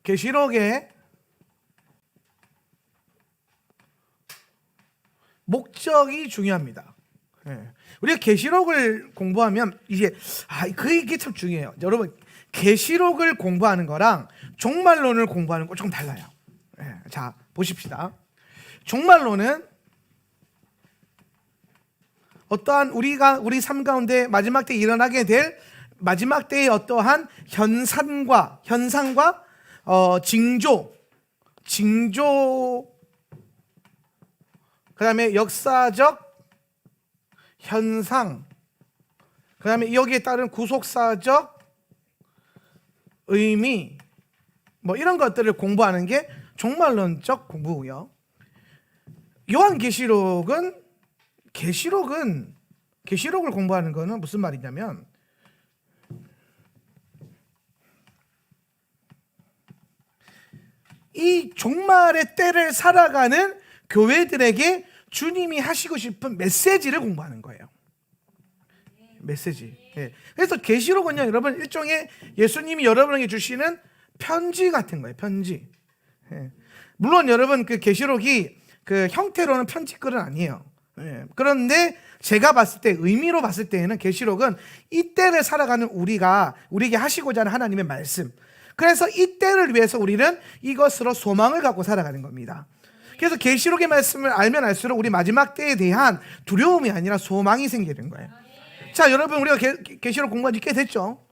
계시록의 목적이 중요합니다. 우리가 계시록을 공부하면 이게 참 중요해요. 여러분, 계시록을 공부하는 거랑 종말론을 공부하는 거 조금 달라요. 자, 보십시다. 종말론은 어떠한 우리 삶 가운데 마지막 때에 일어나게 될 마지막 때의 어떠한 현상과 징조, 그다음에 역사적 현상, 그다음에 여기에 따른 구속사적 의미, 뭐 이런 것들을 공부하는 게 종말론적 공부고요. 요한계시록은 계시록을 공부하는 거는 무슨 말이냐면 이 종말의 때를 살아가는 교회들에게 주님이 하시고 싶은 메시지를 공부하는 거예요. 메시지. 그래서 계시록은요, 여러분, 일종의 예수님이 여러분에게 주시는 편지 같은 거예요. 편지. 물론 여러분, 그 계시록이 그 형태로는 편지글은 아니에요. 그런데 제가 봤을 때, 의미로 봤을 때에는 계시록은 이 때를 살아가는 우리에게 하시고자 하는 하나님의 말씀. 그래서 이 때를 위해서 우리는 이것으로 소망을 갖고 살아가는 겁니다. 그래서 계시록의 말씀을 알면 알수록 우리 마지막 때에 대한 두려움이 아니라 소망이 생기는 거예요. 자, 여러분, 우리가 계시록 공부한 지 꽤 됐죠.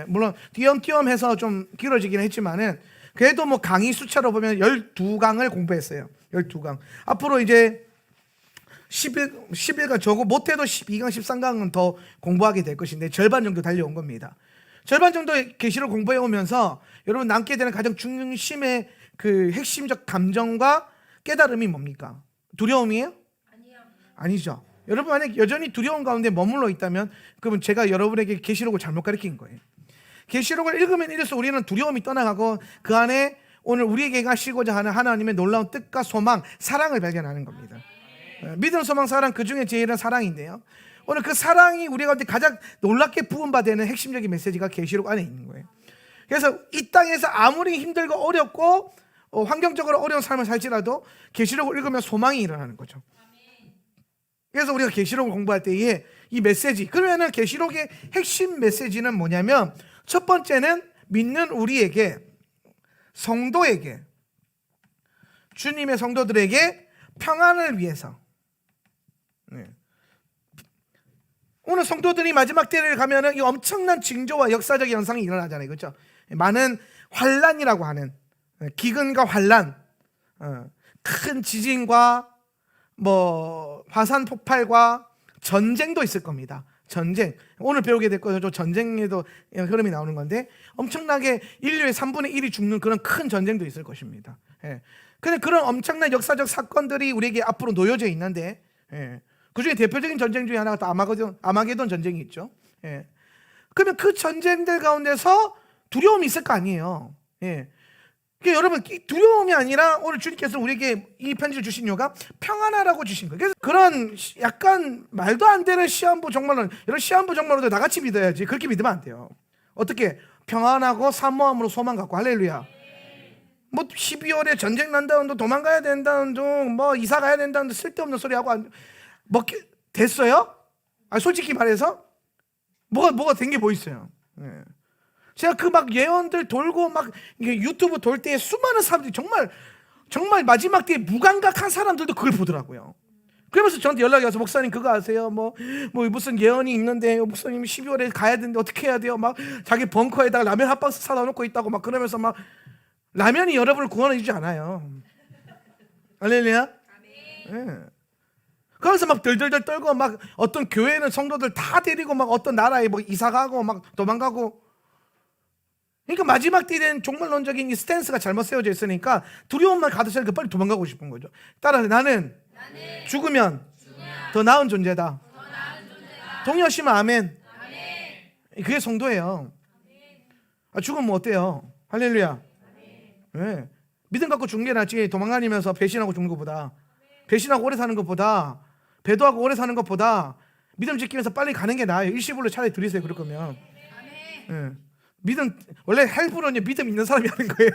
물론 띄엄띄엄해서 좀 길어지긴 했지만은 그래도 뭐 강의 수차로 보면 12강을 공부했어요. 12강. 앞으로 이제 11강 적어 못해도 12강, 13강은 더 공부하게 될 것인데 절반 정도 달려온 겁니다. 절반 정도의 계시록 공부해 오면서 여러분 남게 되는 가장 중심의 그 핵심적 감정과 깨달음이 뭡니까? 두려움이에요? 아니죠. 여러분 만약 여전히 두려움 가운데 머물러 있다면 그러면 제가 여러분에게 계시록을 잘못 가르친 거예요. 계시록을 읽으면 읽을수록 우리는 두려움이 떠나가고 그 안에 오늘 우리에게 하시고자 하는 하나님의 놀라운 뜻과 소망, 사랑을 발견하는 겁니다. 믿음, 소망, 사랑, 그 중에 제일은 사랑인데요, 오늘 그 사랑이 우리 가운데 가장 놀랍게 부음받는 핵심적인 메시지가 계시록 안에 있는 거예요. 그래서 이 땅에서 아무리 힘들고 어렵고 환경적으로 어려운 삶을 살지라도 계시록을 읽으면 소망이 일어나는 거죠. 그래서 우리가 계시록을 공부할 때에 이 메시지, 그러면은 계시록의 핵심 메시지는 뭐냐면 첫 번째는 믿는 우리에게, 성도에게, 주님의 성도들에게 평안을 위해서. 오늘 성도들이 마지막 때를 가면은 이 엄청난 징조와 역사적 현상이 일어나잖아요, 그렇죠? 많은 환란이라고 하는 기근과 환란, 큰 지진과 뭐 화산 폭발과 전쟁도 있을 겁니다. 전쟁, 오늘 배우게 될 거죠. 전쟁에도 흐름이 나오는 건데 엄청나게 인류의 3분의 1이 죽는 그런 큰 전쟁도 있을 것입니다. 근데 그런 엄청난 역사적 사건들이 우리에게 앞으로 놓여져 있는데, 그 중에 대표적인 전쟁 중에 하나가 또 아마게돈 전쟁이 있죠. 그러면 그 전쟁들 가운데서 두려움이 있을 거 아니에요. 그러니까 여러분, 두려움이 아니라 오늘 주님께서 우리에게 이 편지를 주신 이유가 평안하라고 주신 거예요. 그래서 그런 약간 말도 안 되는 시한부 종말론, 이런 시한부 종말론도 나같이 믿어야지. 그렇게 믿으면 안 돼요. 어떻게? 평안하고 사모함으로 소망 갖고. 할렐루야. 뭐 12월에 전쟁 난다는 둥, 도망가야 된다는 둥, 뭐 이사 가야 된다는 둥, 쓸데없는 소리 하고 됐어요? 솔직히 말해서 뭐가 된 게 뭐 있어요? 제가 그 막 예언들 돌고 막 유튜브 돌 때 수많은 사람들이 정말 마지막 때에 무감각한 사람들도 그걸 보더라고요. 그러면서 저한테 연락이 와서 목사님 그거 아세요? 뭐 무슨 예언이 있는데 목사님 12월에 가야 되는데 어떻게 해야 돼요? 막 자기 벙커에다가 라면 한 박스 사다 놓고 있다고 막 그러면서 막 라면이 여러분을 구원해 주지 않아요. 할렐루야. 그래서 막 덜덜덜 떨고 막 어떤 교회는 성도들 다 데리고 막 어떤 나라에 뭐 이사 가고 막 도망가고. 그러니까 마지막 때에 대한 종말론적인 이 스탠스가 잘못 세워져 있으니까 두려움만 가득차니까 빨리 도망가고 싶은 거죠. 따라서 나는 죽으면 더 나은 존재다. 동의하시면 아멘. 그게 성도예요. 죽으면 뭐 어때요? 할렐루야. 믿음 갖고 죽는 게 낫지 도망다니면서 배신하고 죽는 것보다, 배신하고 오래 사는 것보다, 배도하고 오래 사는 것보다 믿음 지키면서 빨리 가는 게 나아요. 일시불로 차라리 드리세요. 그럴 거면. 믿음, 원래 헬프는요 믿음 있는 사람이 하는 거예요.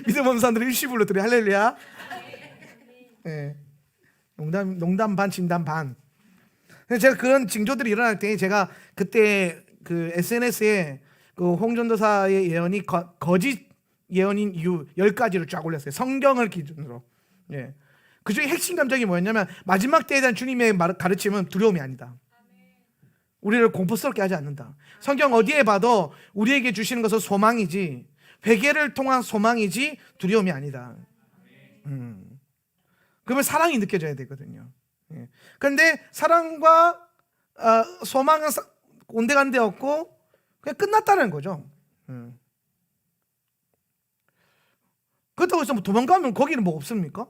믿음 없는 사람들은 일시불로 드려. 할렐루야. 예. 농담 반 진담 반. 제가 그런 징조들이 일어날 때 제가 그때 그 SNS에 그 홍전도사의 예언이 거짓 예언인 이유 10가지를 쫙 올렸어요. 성경을 기준으로. 예. 그 중에 핵심 감정이 뭐였냐면 마지막 때에 대한 주님의 가르침은 두려움이 아니다. 우리를 공포스럽게 하지 않는다. 성경 어디에 봐도 우리에게 주시는 것은 소망이지, 회개를 통한 소망이지 두려움이 아니다. 그러면 사랑이 느껴져야 되거든요. 예. 그런데 사랑과 소망은 온데간데 없고 그냥 끝났다는 거죠. 그렇다고 해서 뭐 도망가면 거기는 뭐 없습니까?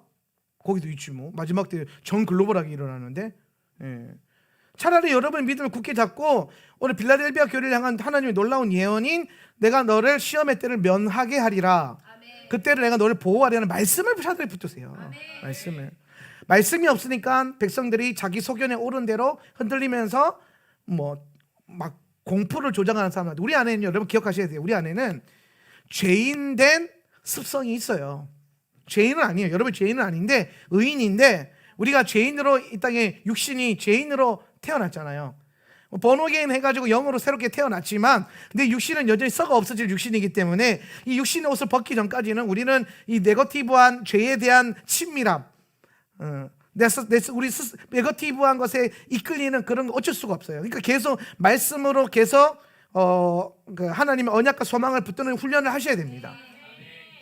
거기도 있지 뭐. 마지막 때 전 글로벌하게 일어나는데. 예. 차라리 여러분 믿음을 굳게 잡고 오늘 빌라델비아 교회를 향한 하나님의 놀라운 예언인 내가 너를 시험의 때를 면하게 하리라. 아멘. 그때를 내가 너를 보호하리라는 말씀을 차라리 붙드세요. 아멘. 말씀이 없으니까 백성들이 자기 소견에 옳은 대로 흔들리면서 뭐 막 공포를 조장하는 사람들. 우리 안에는 여러분 기억하셔야 돼요. 우리 안에는 죄인된 습성이 있어요. 죄인은 아니에요. 여러분 죄인은 아닌데 의인인데 우리가 죄인으로 이 땅에 육신이 죄인으로 태어났잖아요. 번호게인 해가지고 영으로 새롭게 태어났지만 근데 육신은 여전히 썩어 없어질 육신이기 때문에 이 육신의 옷을 벗기 전까지는 우리는 이 네거티브한 죄에 대한 친밀함, 우리 네거티브한 것에 이끌리는 그런 거 어쩔 수가 없어요. 그러니까 계속 말씀으로 계속 그 하나님의 언약과 소망을 붙드는 훈련을 하셔야 됩니다.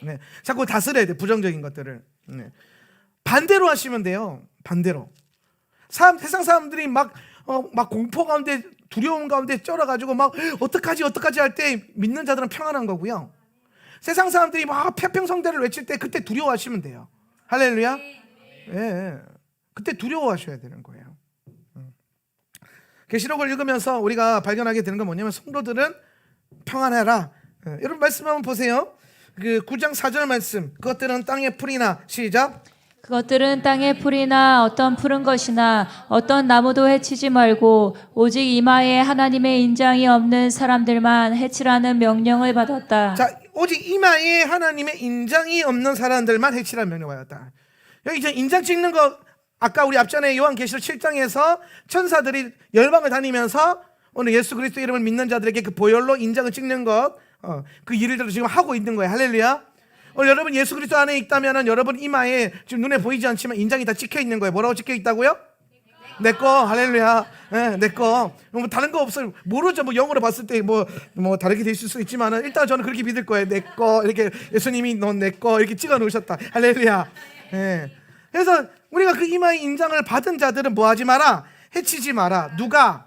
네. 자꾸 다스려야 돼, 부정적인 것들을. 네. 반대로 하시면 돼요. 반대로. 세상 사람들이 막 공포 가운데 두려움 가운데 쩔어가지고 막 어떡하지 할 때 믿는 자들은 평안한 거고요. 세상 사람들이 막 태평성대를 외칠 때 그때 두려워하시면 돼요. 할렐루야. 예. 그때 두려워하셔야 되는 거예요. 계시록을 읽으면서 우리가 발견하게 되는 건 뭐냐면 성도들은 평안해라. 예. 여러분 말씀 한번 보세요. 그 9장 4절 말씀. 그것들은 땅의 풀이나 시작. 그것들은 땅의 풀이나 어떤 푸른 것이나 어떤 나무도 해치지 말고 오직 이마에 하나님의 인장이 없는 사람들만 해치라는 명령을 받았다. 자, 오직 이마에 하나님의 인장이 없는 사람들만 해치라는 명령을 받았다. 여기 이제 인장 찍는 거 아까 우리 앞전에 요한계시록 7장에서 천사들이 열방을 다니면서 오늘 예수 그리스도 이름을 믿는 자들에게 그 보혈로 인장을 찍는 것, 그 일들을 지금 하고 있는 거예요. 할렐루야. 오늘 여러분 예수 그리스도 안에 있다면 여러분 이마에 지금 눈에 보이지 않지만 인장이 다 찍혀 있는 거예요. 뭐라고 찍혀 있다고요? 내 거. 할렐루야. 네, 내 거. 뭐 다른 거 없어요. 모르죠. 뭐 영어로 봤을 때 뭐 다르게 될 수 있지만은 일단 저는 그렇게 믿을 거예요. 내 거. 이렇게 예수님이 넌 내 거 이렇게 찍어 놓으셨다. 할렐루야. 네. 그래서 우리가 그 이마에 인장을 받은 자들은 뭐 하지 마라? 해치지 마라. 누가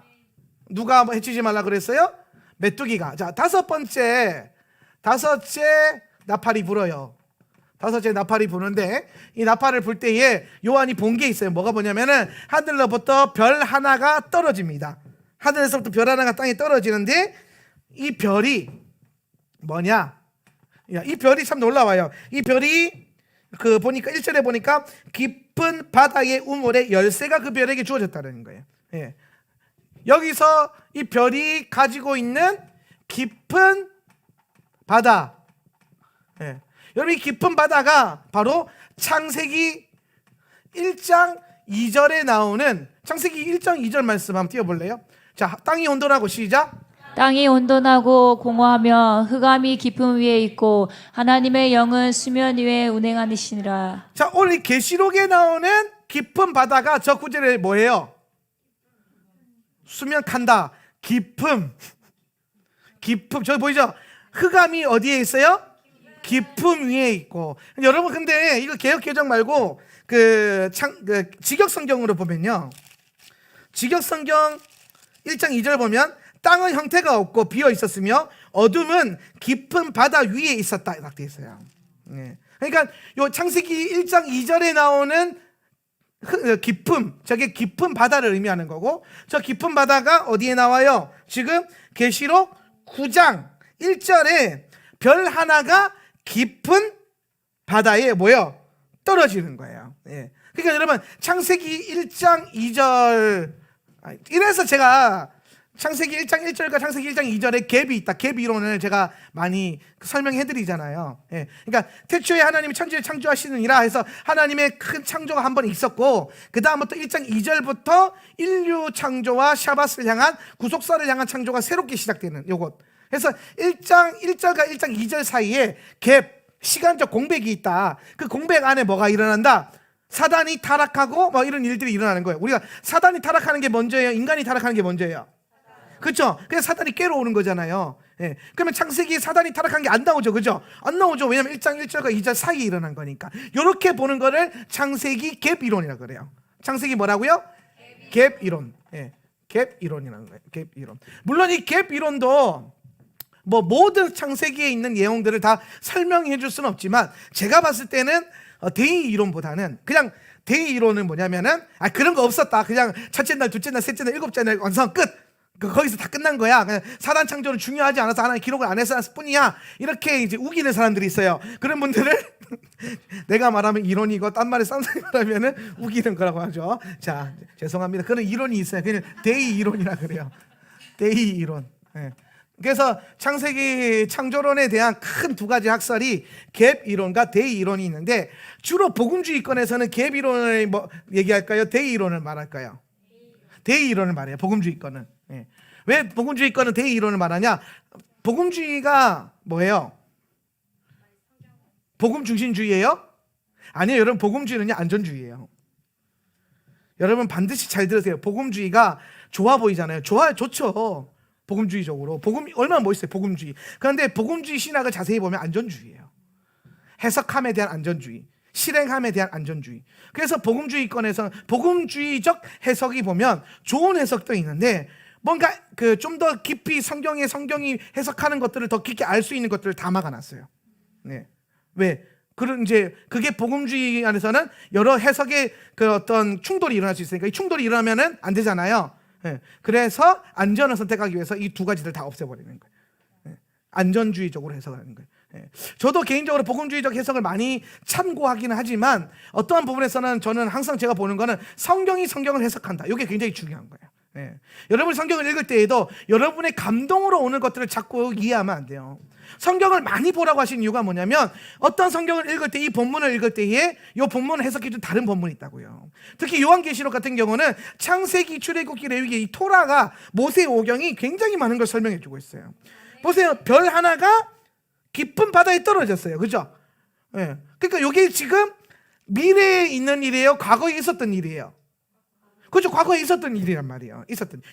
해치지 말라 그랬어요? 메뚜기가. 자, 다섯째 나팔이 불어요. 다섯째 나팔이 부는데 이 나팔을 불 때에 요한이 본 게 있어요. 뭐가 보냐면은 하늘로부터 별 하나가 떨어집니다. 하늘에서부터 별 하나가 땅에 떨어지는데 이 별이 뭐냐? 이 별이 참 놀라워요. 이 별이 보니까 1절에 보니까 깊은 바다의 우물에 열쇠가 그 별에게 주어졌다는 거예요. 예. 여기서 이 별이 가지고 있는 깊은 바다. 예. 여러분 이 깊은 바다가 바로 창세기 1장 2절에 나오는 창세기 1장 2절 말씀 한번 띄워볼래요? 자, 땅이 온돈하고 시작. 땅이 온돈하고 공허하며 흑암이 깊음 위에 있고 하나님의 영은 수면 위에 운행하시니라. 자, 오늘 계시록에 나오는 깊은 바다가 저 구절에 뭐예요? 수면 칸다. 깊음. 저기 보이죠? 흑암이 어디에 있어요? 깊음 위에 있고. 여러분 근데 이거 개역개정 말고 직역성경으로 보면요, 직역성경 1장 2절 보면 땅은 형태가 없고 비어 있었으며 어둠은 깊은 바다 위에 있었다 이렇게 되어 있어요. 네. 그러니까 요 창세기 1장 2절에 나오는 깊음, 저게 깊은 바다를 의미하는 거고, 저 깊은 바다가 어디에 나와요? 지금 계시록 9장 1절에 별 하나가 깊은 바다에 뭐요? 떨어지는 거예요. 예. 그러니까 여러분 창세기 1장 2절, 이래서 제가 창세기 1장 1절과 창세기 1장 2절에 갭이 있다. 갭 이론을 제가 많이 설명해 드리잖아요. 예. 그러니까 태초에 하나님이 천지를 창조하시느니라 해서 하나님의 큰 창조가 한 번 있었고, 그 다음부터 1장 2절부터 인류 창조와 샤밧을 향한 구속사를 향한 창조가 새롭게 시작되는 요것. 그래서 1장 1절과 1장 2절 사이에 갭, 시간적 공백이 있다. 그 공백 안에 뭐가 일어난다? 사단이 타락하고 뭐 이런 일들이 일어나는 거예요. 우리가 사단이 타락하는 게 먼저예요? 인간이 타락하는 게 먼저예요? 그렇죠? 그래서 사단이 깨러오는 거잖아요. 예. 그러면 창세기에 사단이 타락한 게 안 나오죠, 그죠? 안 나오죠. 왜냐면 1장 1절과 2절 사이에 일어난 거니까. 이렇게 보는 거를 창세기 갭 이론이라고 그래요. 창세기 뭐라고요? 갭 이론. 예. 갭 이론이라는 거예요. 갭 이론. 물론 이 갭 이론도 뭐 모든 창세기에 있는 내용들을 다 설명해 줄 수는 없지만, 제가 봤을 때는 대의 이론보다는 그냥 대의 이론은 뭐냐면은 그런 거 없었다. 그냥 첫째 날, 둘째 날, 셋째 날, 일곱째 날 완성 끝. 거기서 다 끝난 거야. 그냥 사단 창조는 중요하지 않아서 하나님 기록을 안 했을 뿐이야. 이렇게 이제 우기는 사람들이 있어요. 그런 분들을 내가 말하면 이론이고 딴 말에 쌈싸게 말하면은 우기는 거라고 하죠. 자, 죄송합니다. 그런 이론이 있어요. 그냥 대의 이론이라 그래요. 대의 이론. 예. 그래서 창세기 창조론에 대한 큰 두 가지 학설이 갭 이론과 대의 이론이 있는데, 주로 복음주의권에서는 갭 이론을 뭐 얘기할까요? 대의 이론을 말할까요? 대의 이론을 말해요. 복음주의권은. 예. 왜 복음주의권은 대의 이론을 말하냐? 복음주의가 뭐예요? 복음 중심주의예요? 아니요, 여러분. 복음주의는요, 안전주의예요. 여러분 반드시 잘 들으세요. 복음주의가 좋아 보이잖아요. 좋죠. 복음주의적으로. 복음 얼마나 멋있어요, 복음주의. 그런데 복음주의 신학을 자세히 보면 안전주의예요. 해석함에 대한 안전주의, 실행함에 대한 안전주의. 그래서 복음주의권에서 복음주의적 해석이 보면 좋은 해석도 있는데, 뭔가 그 좀 더 깊이 성경이 해석하는 것들을 더 깊게 알 수 있는 것들을 다 막아놨어요. 네. 왜? 그런 이제 그게 복음주의 안에서는 여러 해석의 그 어떤 충돌이 일어날 수 있으니까, 이 충돌이 일어나면은 안 되잖아요. 네. 그래서 안전을 선택하기 위해서 이 두 가지를 다 없애버리는 거예요. 네. 안전주의적으로 해석하는 거예요. 네. 저도 개인적으로 복음주의적 해석을 많이 참고하기는 하지만, 어떠한 부분에서는 저는 항상 제가 보는 거는 성경이 성경을 해석한다. 이게 굉장히 중요한 거예요. 네. 여러분 성경을 읽을 때에도 여러분의 감동으로 오는 것들을 자꾸 이해하면 안 돼요. 성경을 많이 보라고 하신 이유가 뭐냐면, 어떤 성경을 읽을 때, 이 본문을 읽을 때에 이 본문을 해석해 준 다른 본문이 있다고요. 특히 요한계시록 같은 경우는 창세기, 출애굽기, 레위기, 이 토라가 모세 오경이 굉장히 많은 걸 설명해 주고 있어요. 보세요. 별 하나가 깊은 바다에 떨어졌어요. 그죠? 예. 그러니까 이게 지금 미래에 있는 일이에요? 과거에 있었던 일이에요? 그죠? 과거에 있었던 일이란 말이에요.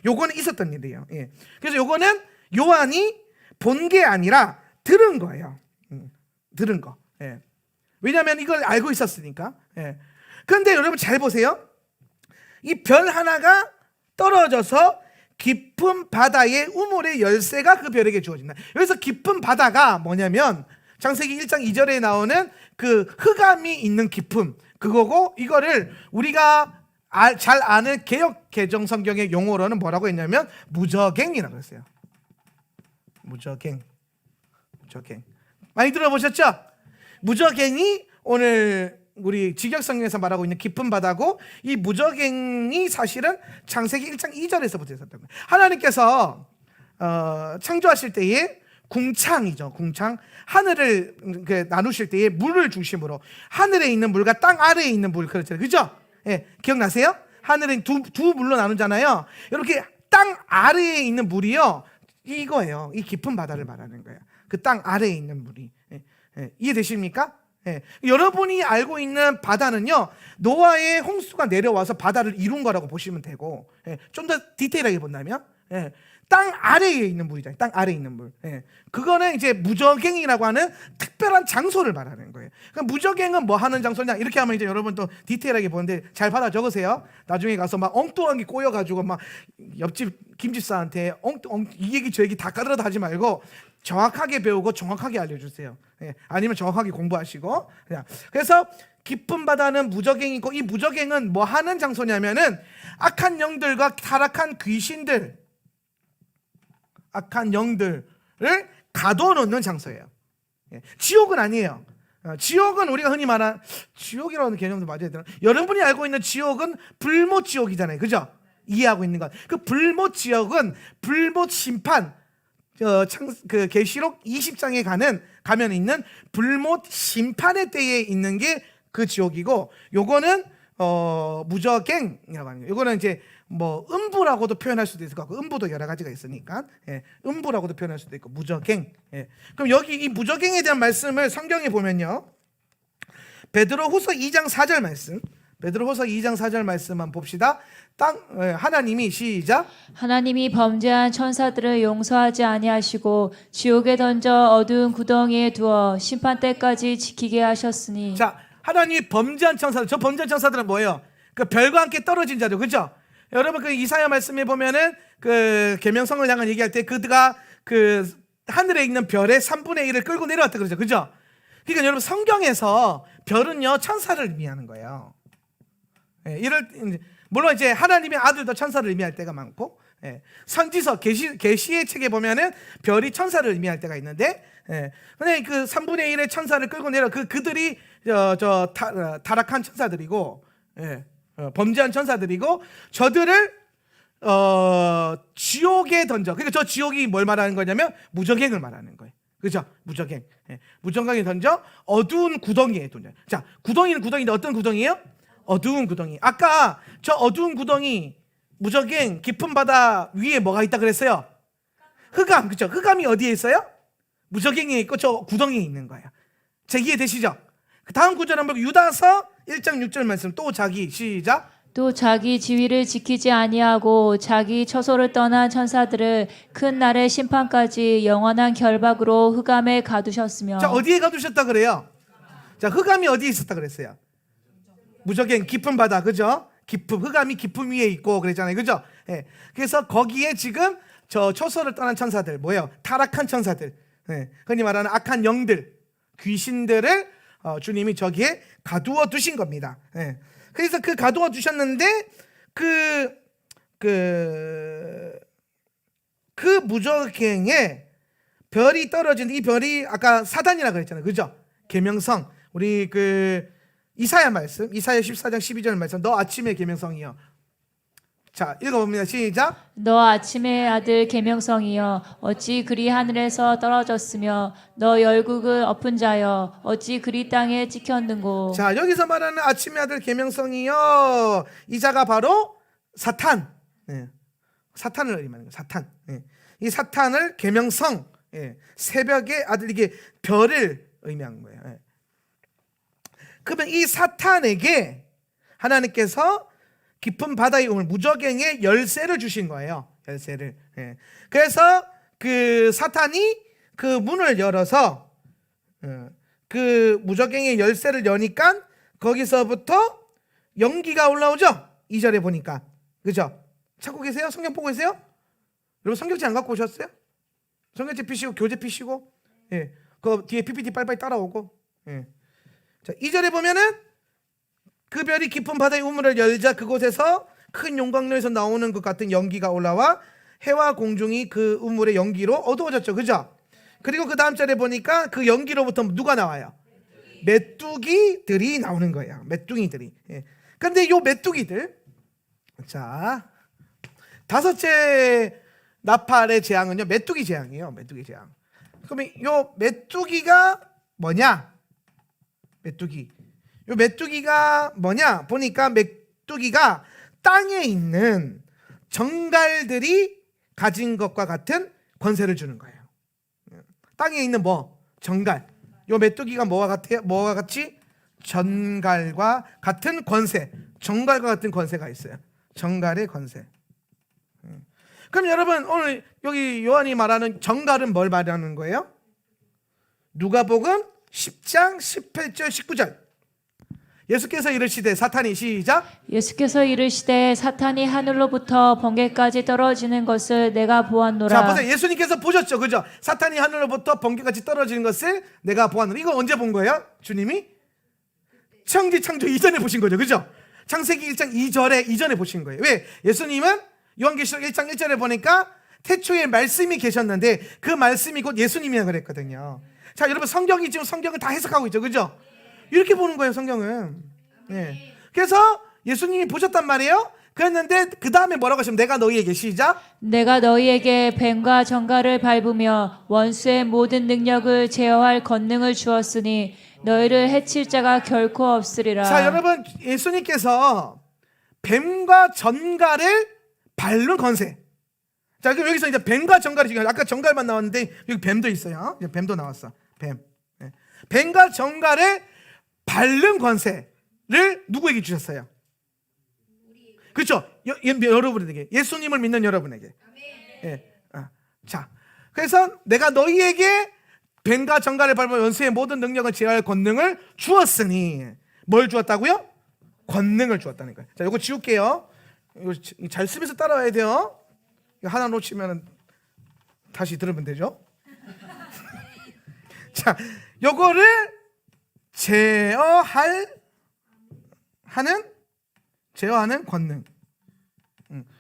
요거는 있었던 일이에요. 예. 그래서 요거는 요한이 본 게 아니라 들은 거예요. 들은 거. 예. 왜냐하면 이걸 알고 있었으니까. 예. 그런데 여러분 잘 보세요. 이 별 하나가 떨어져서 깊은 바다의 우물의 열쇠가 그 별에게 주어진다. 여기서 깊은 바다가 뭐냐면, 창세기 1장 2절에 나오는 그 흑암이 있는 깊음, 그거고, 이거를 우리가 잘 아는 개역 개정 성경의 용어로는 뭐라고 했냐면 무저갱이라고 했어요. 무저갱. 많이 들어보셨죠? 무저갱이 오늘 우리 직역성경에서 말하고 있는 깊은 바다고, 이 무저갱이 사실은 창세기 1장 2절에서부터 있었던 거예요. 하나님께서 창조하실 때에 궁창이죠. 궁창. 하늘을 나누실 때에 물을 중심으로 하늘에 있는 물과 땅 아래에 있는 물, 그렇잖아요. 그죠? 예, 기억나세요? 하늘은 두 물로 나누잖아요. 이렇게 땅 아래에 있는 물이요, 이거예요. 이 깊은 바다를 말하는 거예요. 그 땅 아래에 있는 물이. 이해되십니까? 여러분이 알고 있는 바다는요, 노아의 홍수가 내려와서 바다를 이룬 거라고 보시면 되고, 좀 더 디테일하게 본다면 땅 아래에 있는 물이잖아요. 땅 아래에 있는 물. 그거는 이제 무저갱이라고 하는 특별한 장소를 말하는 거예요. 그러니까 무저갱은 뭐 하는 장소냐, 이렇게 하면 이제 여러분 또 디테일하게 보는데 잘 받아 적으세요. 나중에 가서 막 엉뚱한 게 꼬여가지고 막 옆집 김집사한테 이 얘기 저 얘기 다 까들어다 하지 말고 정확하게 배우고 정확하게 알려주세요. 아니면 정확하게 공부하시고. 그래서 깊은 바다는 무저갱이고, 이 무저갱은 뭐 하는 장소냐면은 악한 영들과 타락한 귀신들, 악한 영들을 가둬놓는 장소예요. 지옥은 아니에요. 지옥은 우리가 흔히 말하는 지옥이라는 개념도 맞아야 되나? 여러분이 알고 있는 지옥은 불못 지옥이잖아요. 그죠? 이해하고 있는 것. 그 불못 지역은 불못 심판, 그 계시록 20장에 가면 있는 불못 심판의 때에 있는 게 그 지옥이고, 요거는 무저갱이라고 하는 거예요. 요거는 이제 뭐 음부라고도 표현할 수도 있을 것 같고, 음부도 여러 가지가 있으니까, 예, 음부라고도 표현할 수도 있고, 무저갱. 예. 그럼 여기 이 무저갱에 대한 말씀을 성경에 보면요, 베드로후서 2장 4절 말씀, 베드로후서 2장 4절 말씀만 봅시다. 하나님이 시작. 하나님이 범죄한 천사들을 용서하지 아니하시고 지옥에 던져 어두운 구덩이에 두어 심판 때까지 지키게 하셨으니. 자, 하나님이 범죄한 천사들, 저 범죄한 천사들은 뭐예요? 그 별과 함께 떨어진 자들, 그죠? 여러분 그 이사야 말씀에 보면은 그 계명성을 향한 얘기할 때 그가 그 하늘에 있는 별의 3분의 1을 끌고 내려왔다 그러죠, 그죠? 그러니까 여러분 성경에서 별은요 천사를 의미하는 거예요. 예, 물론 이제 하나님의 아들도 천사를 의미할 때가 많고, 예, 선지서 계시의 책에 보면은 별이 천사를 의미할 때가 있는데, 예, 근데 그 3분의 1의 천사를 끌고 내려 그들이 타락한 천사들이고, 예, 범죄한 천사들이고, 저들을 지옥에 던져. 그러니까 저 지옥이 뭘 말하는 거냐면 무저갱을 말하는 거예요. 그죠? 무저갱. 예, 무저갱에 던져 어두운 구덩이에 던져. 자, 구덩이는 구덩이인데 어떤 구덩이예요? 어두운 구덩이. 아까 저 어두운 구덩이, 무저갱, 깊은 바다 위에 뭐가 있다 그랬어요? 흑암. 그죠? 흑암이 어디에 있어요? 무저갱에 있고 저 구덩이에 있는 거예요. 자, 이해되시죠? 그 다음 구절 한번 유다서 1장 6절 말씀, 또 자기, 시작. 또 자기 지위를 지키지 아니하고 자기 처소를 떠난 천사들을 큰 날의 심판까지 영원한 결박으로 흑암에 가두셨으며. 자, 어디에 가두셨다 그래요? 자, 흑암이 어디에 있었다 그랬어요? 무저갱, 깊은 바다, 그죠? 흑암이 깊음 위에 있고 그랬잖아요, 그죠? 예. 그래서 거기에 지금 저 처소를 떠난 천사들, 뭐예요? 타락한 천사들, 예. 흔히 말하는 악한 영들, 귀신들을 주님이 저기에 가두어 두신 겁니다. 예. 그래서 그 가두어 두셨는데 그 무저갱에 별이 떨어진, 이 별이 아까 사단이라 그랬잖아요, 그죠? 계명성, 우리 그 이사야 말씀, 이사야 14장 12절 말씀, 너 아침의 계명성이여. 자, 읽어봅니다. 시작. 너 아침의 아들 계명성이여 어찌 그리 하늘에서 떨어졌으며 너 열국을 엎은 자여 어찌 그리 땅에 찍혔는고. 자, 여기서 말하는 아침의 아들 계명성이여, 이 자가 바로 사탄. 예. 사탄을 의미하는 거예요. 사탄. 예. 이 사탄을 계명성, 예. 새벽의 아들, 이게 별을 의미하는 거예요. 예. 그러면 이 사탄에게 하나님께서 깊은 바다의 우물, 무저갱의 열쇠를 주신 거예요. 열쇠를. 예. 그래서 그 사탄이 그 문을 열어서 그 무저갱의 열쇠를 여니까 거기서부터 연기가 올라오죠. 2절에 보니까. 그죠? 찾고 계세요? 성경 보고 계세요? 여러분 성경책 안 갖고 오셨어요? 성경책 피시고 교재 피시고, 예. 그 뒤에 PPT 빨리빨리 따라오고. 예. 자, 2절에 보면은 그 별이 깊은 바다의 우물을 열자 그곳에서 큰 용광로에서 나오는 것 같은 연기가 올라와 해와 공중이 그 우물의 연기로 어두워졌죠, 그죠? 그리고 그 다음 절에 보니까 그 연기로부터 누가 나와요? 메뚜기들이 나오는 거예요. 메뚜기들이. 예. 근데 요 메뚜기들, 자, 다섯째 나팔의 재앙은요 메뚜기 재앙이에요. 메뚜기 재앙. 그러면 요 메뚜기가 뭐냐? 메뚜기. 요 메뚜기가 뭐냐? 보니까 메뚜기가 땅에 있는 정갈들이 가진 것과 같은 권세를 주는 거예요. 땅에 있는 뭐? 정갈. 요 메뚜기가 뭐와 같아요? 뭐와 같이? 전갈과 같은 권세. 정갈과 같은 권세가 있어요. 정갈의 권세. 그럼 여러분 오늘 여기 요한이 말하는 정갈은 뭘 말하는 거예요? 누가복음 10장 18절 19절. 예수께서 이르시되 사탄이, 시작. 예수께서 이르시되 사탄이 하늘로부터 번개까지 떨어지는 것을 내가 보았노라. 자, 보세요. 예수님께서 보셨죠, 그죠? 사탄이 하늘로부터 번개같이 떨어지는 것을 내가 보았노라. 이거 언제 본 거예요? 주님이 창조 이전에 보신 거죠, 그죠? 창세기 1장 2절에 이전에 보신 거예요. 왜? 예수님은 요한계시록 1장 1절에 보니까 태초에 말씀이 계셨는데 그 말씀이 곧 예수님이라 그랬거든요. 자, 여러분 성경이 지금 성경을 다 해석하고 있죠, 그죠? 이렇게 보는 거예요, 성경은. 네. 그래서 예수님이 보셨단 말이에요. 그랬는데 그 다음에 뭐라고 하시면 내가 너희에게 시작. 내가 너희에게 뱀과 정갈을 밟으며 원수의 모든 능력을 제어할 권능을 주었으니 너희를 해칠 자가 결코 없으리라. 자, 여러분, 예수님께서 뱀과 전갈을 밟는 권세. 자, 그럼 여기서 이제 뱀과 전갈이 지금 아까 전갈만 나왔는데 여기 뱀도 있어요. 이제 뱀도 나왔어. 뱀. 네. 뱀과 전갈을 밟는 권세를 누구에게 주셨어요? 그렇죠? 여러분에게, 예수님을 믿는 여러분에게. 예. 자, 그래서 내가 너희에게 뱀과 정갈을 밟아 원수의 모든 능력을 제어할 권능을 주었으니, 뭘 주었다고요? 권능을 주었다는 거예요. 자, 이거 지울게요. 이거 잘 쓰면서 따라와야 돼요. 이거 하나 놓치면 다시 들으면 되죠. 자, 요거를 제어하는 권능.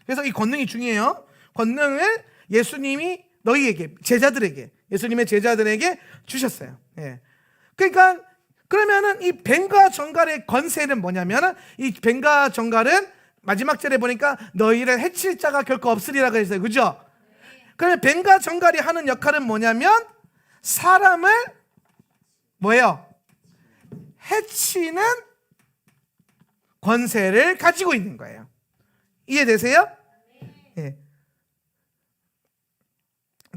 그래서 이 권능이 중요해요. 권능을 예수님이 너희에게, 제자들에게, 예수님의 제자들에게 주셨어요. 예. 그러니까 그러면은 이 뱀과 정갈의 권세는 뭐냐면은, 이 뱀과 정갈은 마지막 절에 보니까 너희를 해칠 자가 결코 없으리라고 했어요. 그죠? 그러면 뱀과 정갈이 하는 역할은 뭐냐면 사람을 뭐예요? 해치는 권세를 가지고 있는 거예요. 이해되세요? 예.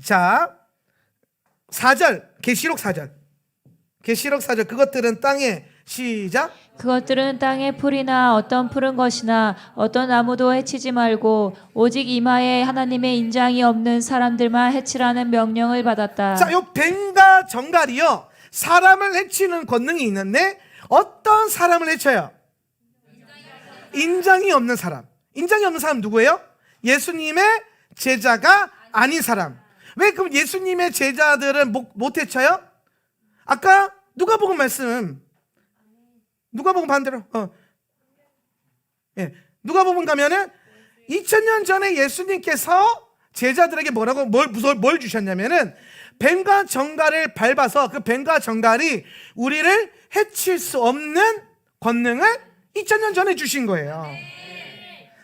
자, 4절, 계시록 4절. 계시록 4절, 그것들은 땅에, 시작. 그것들은 땅의 풀이나 어떤 푸른 것이나 어떤 나무도 해치지 말고 오직 이마에 하나님의 인장이 없는 사람들만 해치라는 명령을 받았다. 자, 요 뱀과 정갈이요, 사람을 해치는 권능이 있는데 어떤 사람을 해쳐요? 인장이 없는 사람. 인장이 없는 사람 누구예요? 예수님의 제자가 아닌 사람. 왜 그럼 예수님의 제자들은 못 해쳐요? 아까 누가복음 말씀, 누가복음 반대로, 예, 누가복음 가면은 2000년 전에 예수님께서 제자들에게 뭘 주셨냐면은 뱀과 정갈을 밟아서 그 뱀과 정갈이 우리를 해칠 수 없는 권능을 2000년 전에 주신 거예요.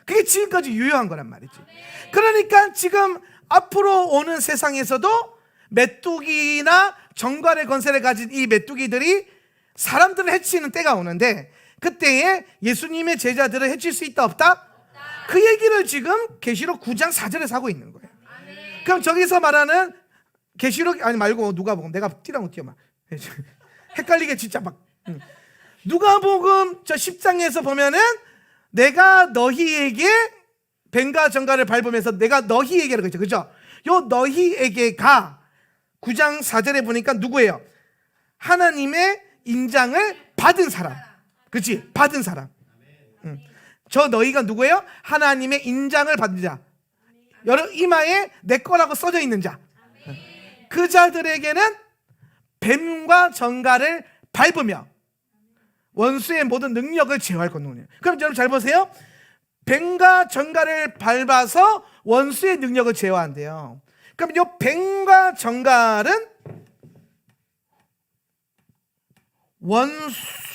그게 지금까지 유효한 거란 말이지. 그러니까 지금 앞으로 오는 세상에서도 메뚜기나 정갈의 권세를 가진 이 메뚜기들이 사람들을 해치는 때가 오는데, 그때에 예수님의 제자들을 해칠 수 있다 없다? 그 얘기를 지금 계시록 9장 4절에서 하고 있는 거예요. 그럼 저기서 말하는 계시록, 아니 말고 누가복음, 내가 띠랑 띄어봐, 헷갈리게 진짜 막. 누가복음 저 10장에서 보면은 내가 너희에게 뱀과 정갈을 밟으면서 내가 너희에게라고 했죠. 그죠? 요 너희에게가 9장 4절에 보니까 누구예요? 하나님의 인장을 받은 사람. 그치? 받은 사람. 저 너희가 누구예요? 하나님의 인장을 받은 자. 여러 이마에 내 거라고 써져 있는 자. 그 자들에게는 뱀과 정갈을 밟으며 원수의 모든 능력을 제어할 권능이에요. 그럼 여러분 잘 보세요. 뱀과 정갈을 밟아서 원수의 능력을 제어한대요. 그럼 이 뱀과 정갈은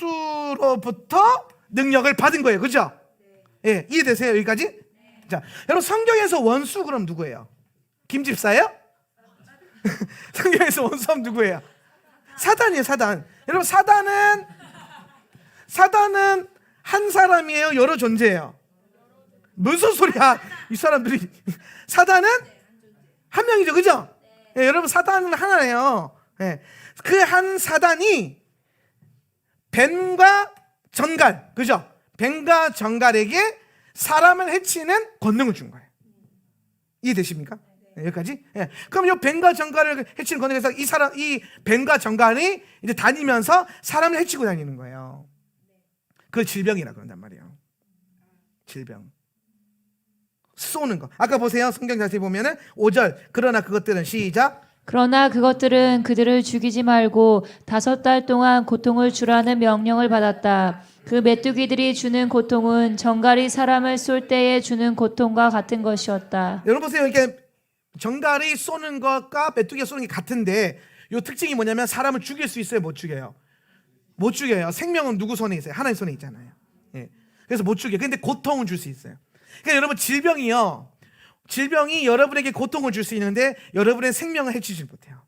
원수로부터 능력을 받은 거예요. 그죠? 예, 이해되세요? 여기까지? 자, 여러분 성경에서 원수 그럼 누구예요? 김집사예요? 성경에서 원수하면 누구예요? 사단이에요. 사단. 여러분 사단은 한 사람이에요? 여러 존재예요? 무슨 소리야? 이 사람들이. 사단은 한 명이죠. 그죠? 예, 여러분 사단은 하나예요. 예, 그 한 사단이 뱀과 정갈, 그죠? 뱀과 정갈에게 사람을 해치는 권능을 준 거예요. 이해되십니까? 네, 여기까지? 예. 그럼 이 뱀과 정갈을 해치는 권능에서 이 뱀과 정갈이 이제 다니면서 사람을 해치고 다니는 거예요. 그걸 질병이라 그런단 말이에요. 질병. 쏘는 거. 아까 보세요. 성경 자세히 보면은 5절. 그러나 그것들은 시작. 그러나 그것들은 그들을 죽이지 말고 5달 동안 고통을 주라는 명령을 받았다. 그 메뚜기들이 주는 고통은 정갈이 사람을 쏠 때에 주는 고통과 같은 것이었다. 여러분 보세요. 이렇게 정갈이 쏘는 것과 메뚜기가 쏘는 게 같은데 이 특징이 뭐냐면 사람을 죽일 수 있어요? 못 죽여요? 못 죽여요. 생명은 누구 손에 있어요? 하나님 손에 있잖아요. 예. 그래서 못 죽여요. 근데 고통은 줄 수 있어요. 그러니까 여러분 질병이 여러분에게 고통을 줄 수 있는데 여러분의 생명을 해치지 못해요.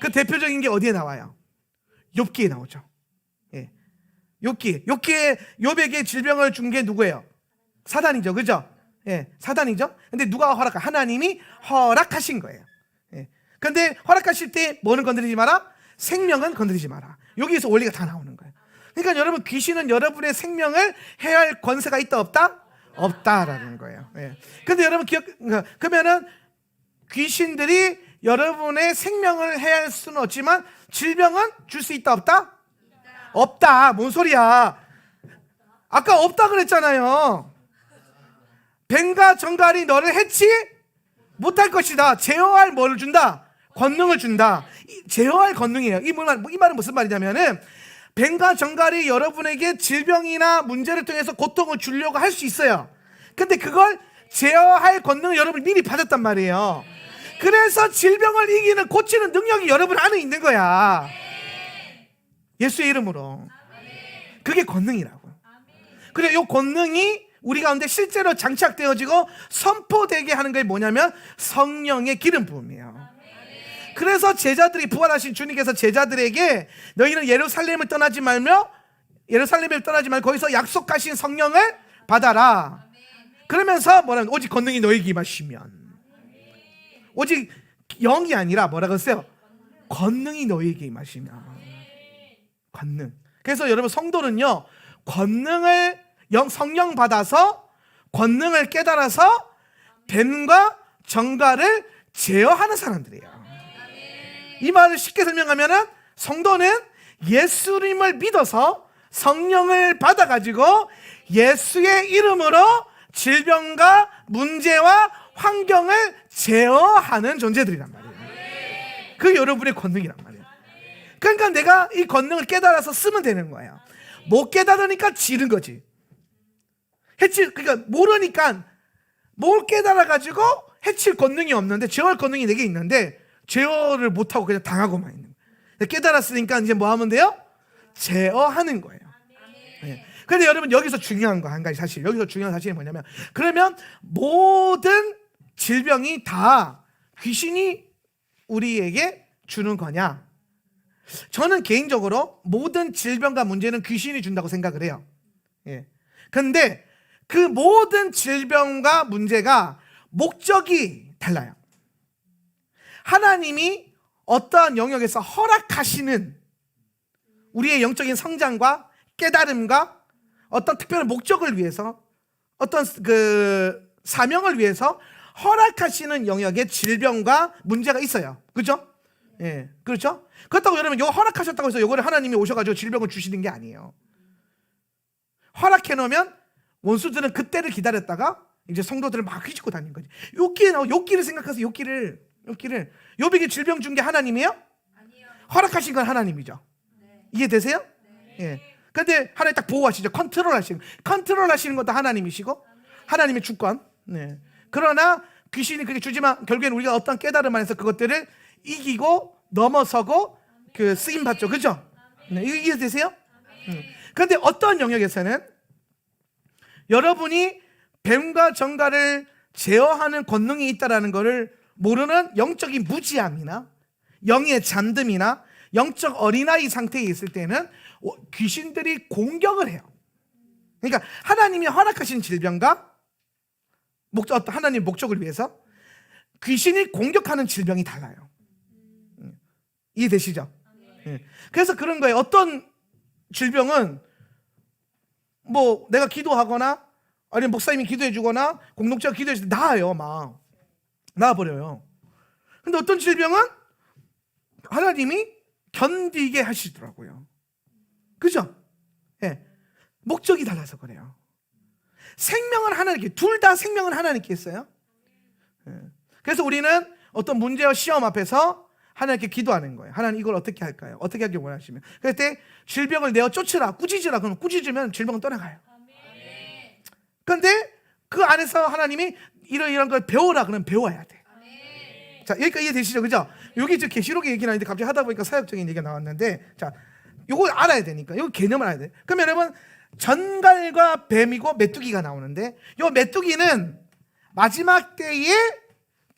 그 대표적인 게 어디에 나와요? 욥기에 나오죠. 예. 욥에게 질병을 준 게 누구예요? 사단이죠, 그죠? 예, 사단이죠. 근데 누가 하나님이 허락하신 거예요. 예. 근데 허락하실 때 뭐는 건드리지 마라? 생명은 건드리지 마라. 여기에서 원리가 다 나오는 거예요. 그러니까 여러분, 귀신은 여러분의 생명을 해할 권세가 있다 없다? 없다라는 거예요. 예. 근데 여러분 그러면은 귀신들이 여러분의 생명을 해할 수는 없지만 질병은 줄 수 있다 없다? 없다. 뭔 소리야? 아까 없다 그랬잖아요. 뱀과 정갈이 너를 해치 못할 것이다. 제어할 뭐를 준다? 권능을 준다. 제어할 권능이에요. 이 말은 무슨 말이냐면은 뱀과 정갈이 여러분에게 질병이나 문제를 통해서 고통을 주려고 할 수 있어요. 근데 그걸 제어할 권능을 여러분이 미리 받았단 말이에요. 그래서 질병을 이기는, 고치는 능력이 여러분 안에 있는 거야. 예수의 이름으로. 그게 권능이라고요. 그래, 이 권능이 우리 가운데 실제로 장착되어지고 선포되게 하는 게 뭐냐면 성령의 기름 부음이에요. 그래서 제자들이, 부활하신 주님께서 제자들에게 너희는 예루살렘을 떠나지 말고 거기서 약속하신 성령을 받아라. 그러면서 뭐라면 오직 권능이 너희에게 임하시면, 오직 영이 아니라 뭐라고 했어요? 권능이 너희에게 임하시면. 권능. 그래서 여러분, 성도는요, 성령 받아서 권능을 깨달아서 뱀과 정갈을 제어하는 사람들이에요. 이 말을 쉽게 설명하면은 성도는 예수님을 믿어서 성령을 받아가지고 예수의 이름으로 질병과 문제와 환경을 제어하는 존재들이란 말이에요. 그게 여러분의 권능이란 말이에요. 그러니까 내가 이 권능을 깨달아서 쓰면 되는 거예요. 못 깨달으니까 지른 거지. 그러니까 모르니까, 뭘 깨달아가지고 해칠 권능이 없는데, 제어할 권능이 내게 있는데 제어를 못하고 그냥 당하고만 있는 거예요. 깨달았으니까 이제 뭐 하면 돼요? 제어하는 거예요. 네. 근데 여러분, 여기서 중요한 거 한 가지 사실, 여기서 중요한 사실이 뭐냐면, 그러면 모든 질병이 다 귀신이 우리에게 주는 거냐? 저는 개인적으로 모든 질병과 문제는 귀신이 준다고 생각을 해요. 예. 근데 그 모든 질병과 문제가 목적이 달라요. 하나님이 어떠한 영역에서 허락하시는 우리의 영적인 성장과 깨달음과 어떤 특별한 목적을 위해서, 어떤 그 사명을 위해서 허락하시는 영역에 질병과 문제가 있어요. 그렇죠? 예, 그렇죠? 그렇다고 여러분, 이거 허락하셨다고 해서 이거를 하나님이 오셔가지고 질병을 주시는 게 아니에요. 허락해 놓으면 원수들은 그때를 기다렸다가 이제 성도들을 막 휘짓고 다니는 거지. 욥기를 생각하세요. 욥에게 질병 준 게 하나님이에요? 아니요. 허락하신 건 하나님이죠. 네. 이해되세요? 네. 예. 근데 하나님 딱 보호하시죠. 컨트롤하시는 것도 하나님이시고, 하나님의 주권. 네. 그러나 귀신이 그게 주지만 결국에는 우리가 어떤 깨달음 안에서 그것들을 이기고 넘어서고 그 쓰임 받죠. 그죠? 네. 이해되세요? 그런데 어떤 영역에서는 여러분이 뱀과 정갈을 제어하는 권능이 있다라는 것을 모르는 영적인 무지함이나 영의 잠듦이나 영적 어린아이 상태에 있을 때는 귀신들이 공격을 해요. 그러니까 하나님이 허락하신 질병과 하나님의 목적을 위해서 귀신이 공격하는 질병이 달라요. 이해되시죠? 그래서 그런 거예요. 어떤 질병은 뭐 내가 기도하거나 아니면 목사님이 기도해 주거나 공동체가 기도해 줄 때 나아요. 막 나아버려요. 근데 어떤 질병은 하나님이 견디게 하시더라고요. 그죠? 예. 목적이 달라서 그래요. 생명은 하나님께, 둘 다 생명은 하나님께 있어요. 예. 그래서 우리는 어떤 문제와 시험 앞에서 하나님께 기도하는 거예요. 하나님, 이걸 어떻게 할까요? 어떻게 하길 원하시면. 그럴 때 질병을 내어 쫓으라, 꾸짖으라. 그러면 꾸짖으면 질병은 떠나가요. 그런데 그 안에서 하나님이 이런 걸 배워라. 그러면 배워야 돼. 자, 여기까지 이해되시죠? 그죠? 여기 지금 계시록의 얘기 나는데 갑자기 하다 보니까 사역적인 얘기가 나왔는데, 자, 요거 알아야 되니까, 요거 개념을 알아야 돼. 그럼 여러분, 전갈과 뱀이고 메뚜기가 나오는데, 요 메뚜기는 마지막 때에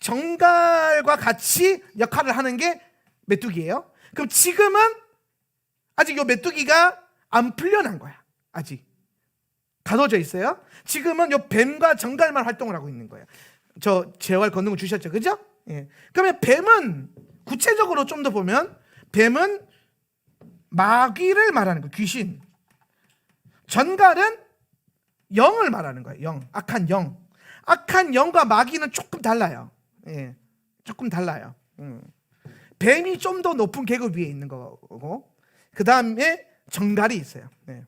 전갈과 같이 역할을 하는 게 메뚜기예요. 그럼 지금은 아직 요 메뚜기가 안 풀려난 거야. 아직 가둬져 있어요. 지금은 요 뱀과 전갈만 활동을 하고 있는 거예요. 저 재활 권능을 주셨죠, 그죠? 예. 그러면 뱀은 구체적으로 좀 더 보면, 뱀은 마귀를 말하는 거, 귀신. 전갈은 영을 말하는 거예요. 영, 악한 영. 악한 영과 마귀는 조금 달라요. 예, 조금 달라요. 뱀이 좀 더 높은 계급 위에 있는 거고, 그 다음에 전갈이 있어요. 예.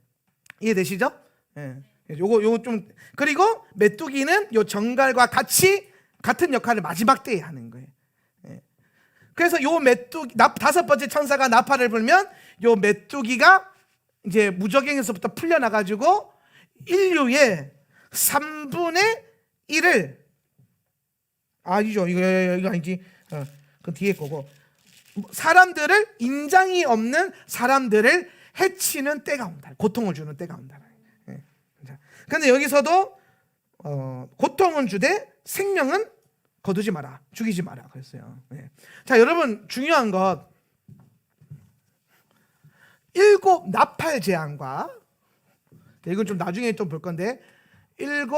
이해되시죠? 예. 요거 좀, 그리고 메뚜기는 요 전갈과 같이 같은 역할을 마지막 때에 하는 거예요. 예. 그래서 요 메뚜기, 다섯 번째 천사가 나팔을 불면 요 메뚜기가 이제 무적행에서부터 풀려나가지고 인류의 3분의 1을, 아니죠, 이거 아니지, 그 뒤에 거고, 사람들을, 인장이 없는 사람들을 해치는 때가 온다. 고통을 주는 때가 온다. 그런데 여기서도 고통은 주되 생명은 거두지 마라, 죽이지 마라 그랬어요. 자, 여러분, 중요한 것, 7 나팔 재앙과, 이건 좀 나중에 좀 볼 건데, 7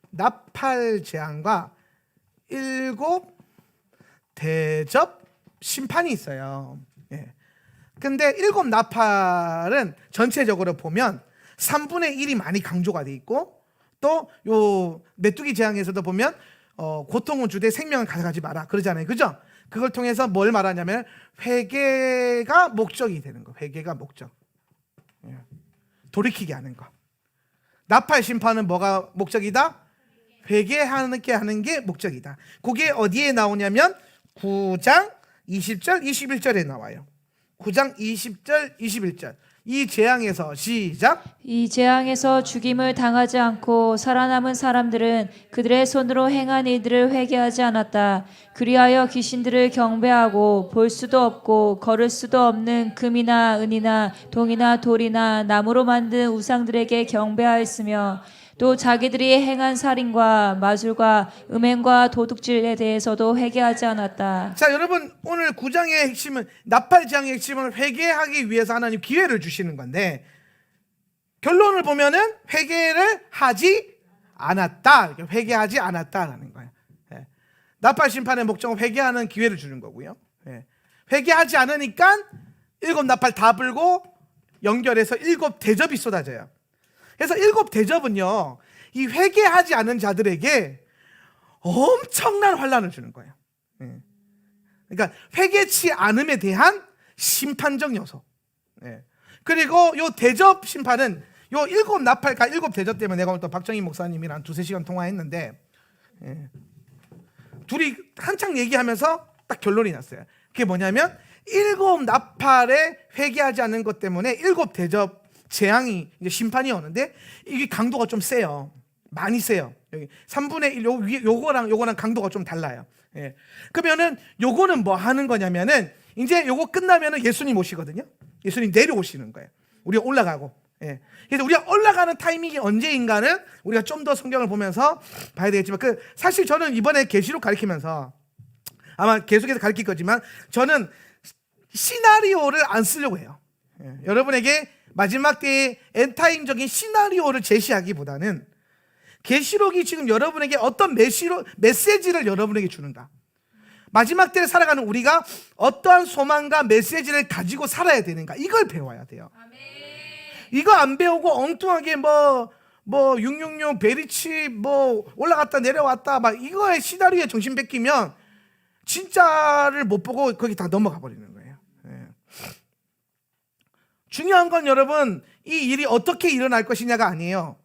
나팔 재앙과 7 대접 심판이 있어요. 예. 근데 7 나팔은 전체적으로 보면 3분의 1이 많이 강조가 돼 있고, 또 요 메뚜기 재앙에서도 보면 고통은 주되 생명은 가져가지 마라 그러잖아요, 그죠? 그걸 통해서 뭘 말하냐면 회개가 목적이 되는 거. 회개가 목적. 예. 돌이키게 하는 거. 나팔 심판은 뭐가 목적이다? 회개하게 하는 게 목적이다. 그게 어디에 나오냐면 9장 20절 21절에 나와요. 9장 20절 21절. 이 재앙에서 시작. 이 재앙에서 죽임을 당하지 않고 살아남은 사람들은 그들의 손으로 행한 일들을 회개하지 않았다. 그리하여 귀신들을 경배하고 볼 수도 없고 걸을 수도 없는 금이나 은이나 동이나 돌이나 나무로 만든 우상들에게 경배하였으며, 또 자기들이 행한 살인과 마술과 음행과 도둑질에 대해서도 회개하지 않았다. 자, 여러분, 오늘 9장의 핵심은, 나팔 재앙의 핵심은 회개하기 위해서 하나님 기회를 주시는 건데, 결론을 보면은 회개를 하지 않았다. 회개하지 않았다라는 거예요. 예. 나팔 심판의 목적은 회개하는 기회를 주는 거고요. 예. 회개하지 않으니까 7 나팔 다 불고 연결해서 7 대접이 쏟아져요. 그래서 7 대접은요, 이 회개하지 않은 자들에게 엄청난 환난을 주는 거예요. 예. 그러니까 회개치 않음에 대한 심판적 요소. 예. 그리고 요 대접 심판은 요 7 나팔과 7 대접 때문에 내가 오늘 또 박정희 목사님이랑 2-3시간 통화했는데, 예. 둘이 한창 얘기하면서 딱 결론이 났어요. 그게 뭐냐면 7 나팔에 회개하지 않는 것 때문에 7 대접 재앙이, 이제 심판이 오는데 이게 강도가 좀 세요. 많이 세요. 여기 3분의 1 요거랑 강도가 좀 달라요. 예. 그러면은 요거는 뭐 하는 거냐면은 이제 요거 끝나면은 예수님 오시거든요. 예수님 내려오시는 거예요. 우리가 올라가고. 예. 그래서 우리가 올라가는 타이밍이 언제인가는 우리가 좀 더 성경을 보면서 봐야 되겠지만, 사실 저는 이번에 계시록 가르치면서 아마 계속해서 가르칠 거지만 저는 시나리오를 안 쓰려고 해요. 예. 여러분에게 마지막 때의 엔타임적인 시나리오를 제시하기보다는 계시록이 지금 여러분에게 어떤 메시지를 여러분에게 주는가, 마지막 때를 살아가는 우리가 어떠한 소망과 메시지를 가지고 살아야 되는가, 이걸 배워야 돼요. 이거 안 배우고 엉뚱하게 뭐 666 베리치 뭐 올라갔다 내려왔다 막 이거에 시나리오에 정신 뺏기면 진짜를 못 보고 거기 다 넘어가 버리는 거예요. 예. 중요한 건 여러분, 이 일이 어떻게 일어날 것이냐가 아니에요.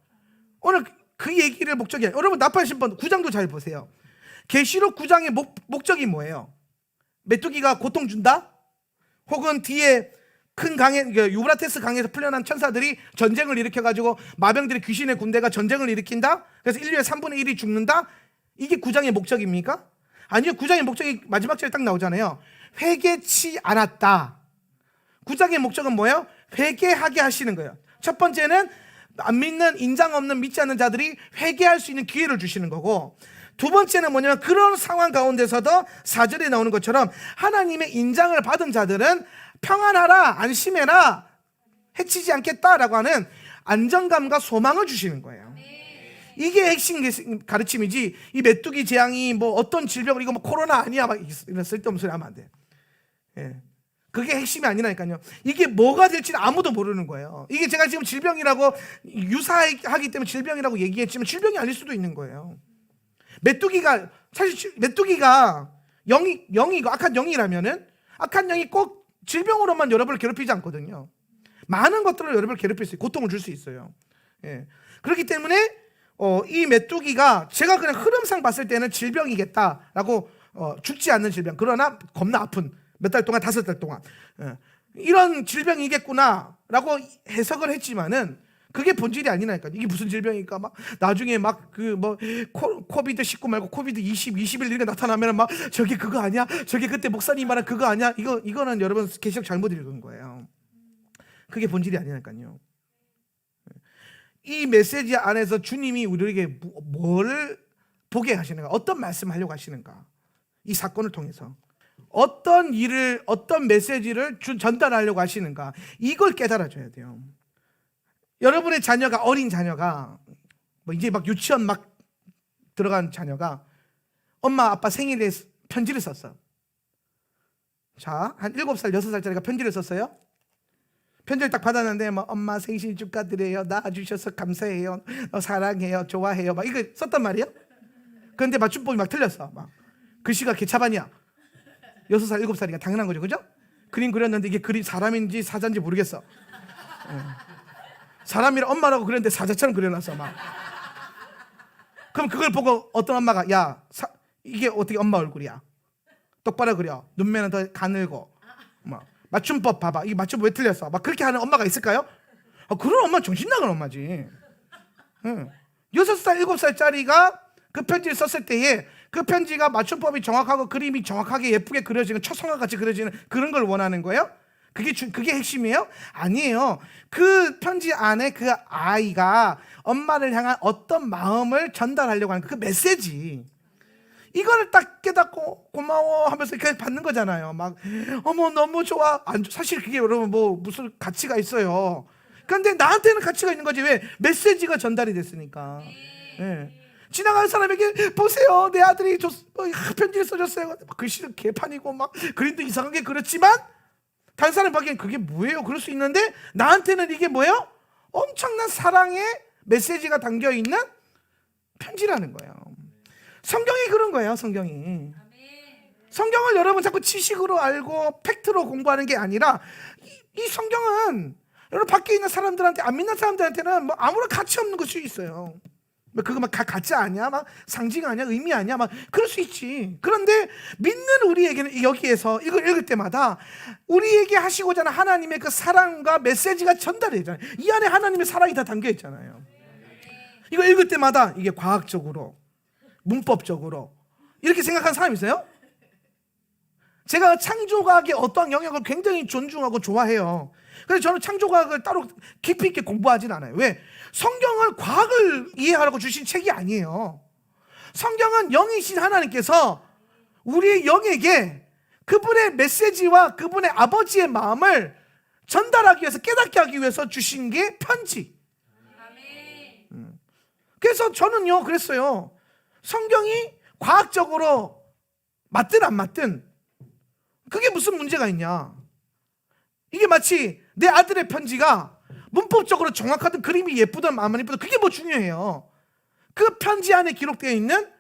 오늘 그 얘기를 목적이, 여러분 나팔 심판 9장도 잘 보세요. 계시록 9장의 목적이 뭐예요? 메뚜기가 고통 준다? 혹은 뒤에 큰 강에, 유브라테스 강에서 풀려난 천사들이 전쟁을 일으켜가지고 마병들이, 귀신의 군대가 전쟁을 일으킨다? 그래서 인류의 3분의 1이 죽는다? 이게 9장의 목적입니까? 아니요. 9장의 목적이 마지막 절에 딱 나오잖아요. 회개치 않았다. 9장의 목적은 뭐예요? 회개하게 하시는 거예요. 첫 번째는 안 믿는 인장 없는 믿지 않는 자들이 회개할 수 있는 기회를 주시는 거고, 두 번째는 뭐냐면 그런 상황 가운데서도 4절에 나오는 것처럼 하나님의 인장을 받은 자들은 평안하라, 안심해라, 해치지 않겠다라고 하는 안정감과 소망을 주시는 거예요. 이게 핵심 가르침이지, 이 메뚜기 재앙이 뭐 어떤 질병을, 이거 뭐 코로나 아니야 막 이런 쓸데없는 소리 하면 안 돼. 예. 그게 핵심이 아니라니까요. 이게 뭐가 될지는 아무도 모르는 거예요. 이게 제가 지금 질병이라고 유사하기 때문에 질병이라고 얘기했지만 질병이 아닐 수도 있는 거예요. 메뚜기가, 사실 메뚜기가 영이고 악한 영이라면은 악한 영이 꼭 질병으로만 여러분을 괴롭히지 않거든요. 많은 것들을 여러분을 괴롭힐 수 있어요. 고통을 줄 수 있어요. 예. 그렇기 때문에 이 메뚜기가 제가 그냥 흐름상 봤을 때는 질병이겠다라고, 죽지 않는 질병, 그러나 겁나 아픈 몇 달 동안, 5달 동안, 이런 질병이겠구나라고 해석을 했지만은 그게 본질이 아니라니까요. 이게 무슨 질병일까? 막 나중에 막 그 뭐 코비드 19 말고 코비드 20, 21 이렇게 나타나면은 막 저게 그거 아니야? 저게 그때 목사님 말한 그거 아니야? 이거는 여러분 계시록 잘못 읽은 거예요. 그게 본질이 아니라니까요. 이 메시지 안에서 주님이 우리에게 뭘 보게 하시는가? 어떤 말씀을 하려고 하시는가? 이 사건을 통해서 어떤 일을, 어떤 메시지를 전달하려고 하시는가? 이걸 깨달아줘야 돼요. 여러분의 자녀가, 어린 자녀가, 뭐 이제 막 유치원 막 들어간 자녀가 엄마 아빠 생일에 편지를 썼어. 자, 한 7살 6살짜리가 편지를 썼어요. 편지를 딱 받았는데 뭐 엄마 생신 축하드려요, 낳아주셔서 감사해요, 사랑해요, 좋아해요, 막 이거 썼단 말이에요. 그런데 맞춤법이 막 틀렸어. 막 글씨가 개차반이야. 6살 7살이니까 당연한 거죠, 그죠? 그림 그렸는데 이게 그림 사람인지 사자인지 모르겠어. 사람이라 엄마라고 그랬는데 사자처럼 그려놨어 막. 그럼 그걸 보고 어떤 엄마가 이게 어떻게 엄마 얼굴이야? 똑바로 그려. 눈매는 더 가늘고. 막 맞춤법 봐봐. 이 맞춤법 왜 틀렸어? 막 그렇게 하는 엄마가 있을까요? 그런 엄마 정신 나간 엄마지. 6살 7살짜리가 그 편지를 썼을 때에 그 편지가 맞춤법이 정확하고 그림이 정확하게 예쁘게 그려지는, 초성화같이 그려지는 그런 걸 원하는 거예요? 그게 핵심이에요? 아니에요. 그 편지 안에 그 아이가 엄마를 향한 어떤 마음을 전달하려고 하는 그 메시지, 이거를 딱 깨닫고 고마워 하면서 이렇게 받는 거잖아요. 막 어머 너무 좋아. 사실 그게 여러분 뭐 무슨 가치가 있어요. 그런데 나한테는 가치가 있는 거지. 왜? 메시지가 전달이 됐으니까. 예. 지나가는 사람에게 보세요, 내 아들이 편지를 써줬어요. 글씨는 개판이고 막 그림도 이상하게 그렸지만 다른 사람 보기엔 그게 뭐예요? 그럴 수 있는데 나한테는 이게 뭐예요? 엄청난 사랑의 메시지가 담겨있는 편지라는 거예요. 성경이 그런 거예요. 성경이. 성경을 여러분 자꾸 지식으로 알고 팩트로 공부하는 게 아니라 이 성경은 여러분 밖에 있는 사람들한테, 안 믿는 사람들한테는 뭐 아무런 가치 없는 것이 있어요. 그거 막 가짜 아니야? 막 상징 아니야? 의미 아니야? 막 그럴 수 있지. 그런데 믿는 우리에게는 여기에서 이걸 읽을 때마다 우리에게 하시고자 하는 하나님의 그 사랑과 메시지가 전달되잖아요. 이 안에 하나님의 사랑이 다 담겨 있잖아요. 이거 읽을 때마다 이게 과학적으로, 문법적으로 이렇게 생각하는 사람이 있어요? 제가 창조과학의 어떠한 영역을 굉장히 존중하고 좋아해요. 그래서 저는 창조과학을 따로 깊이 있게 공부하진 않아요. 왜? 성경을 과학을 이해하라고 주신 책이 아니에요. 성경은 영이신 하나님께서 우리 영에게 그분의 메시지와 그분의 아버지의 마음을 전달하기 위해서, 깨닫게 하기 위해서 주신 게 편지. 그래서 저는요 그랬어요. 성경이 과학적으로 맞든 안 맞든 그게 무슨 문제가 있냐. 이게 마치 내 아들의 편지가 문법적으로 정확하든 그림이 예쁘든 안 예쁘든 그게 뭐 중요해요. 그 편지 안에 기록되어 있는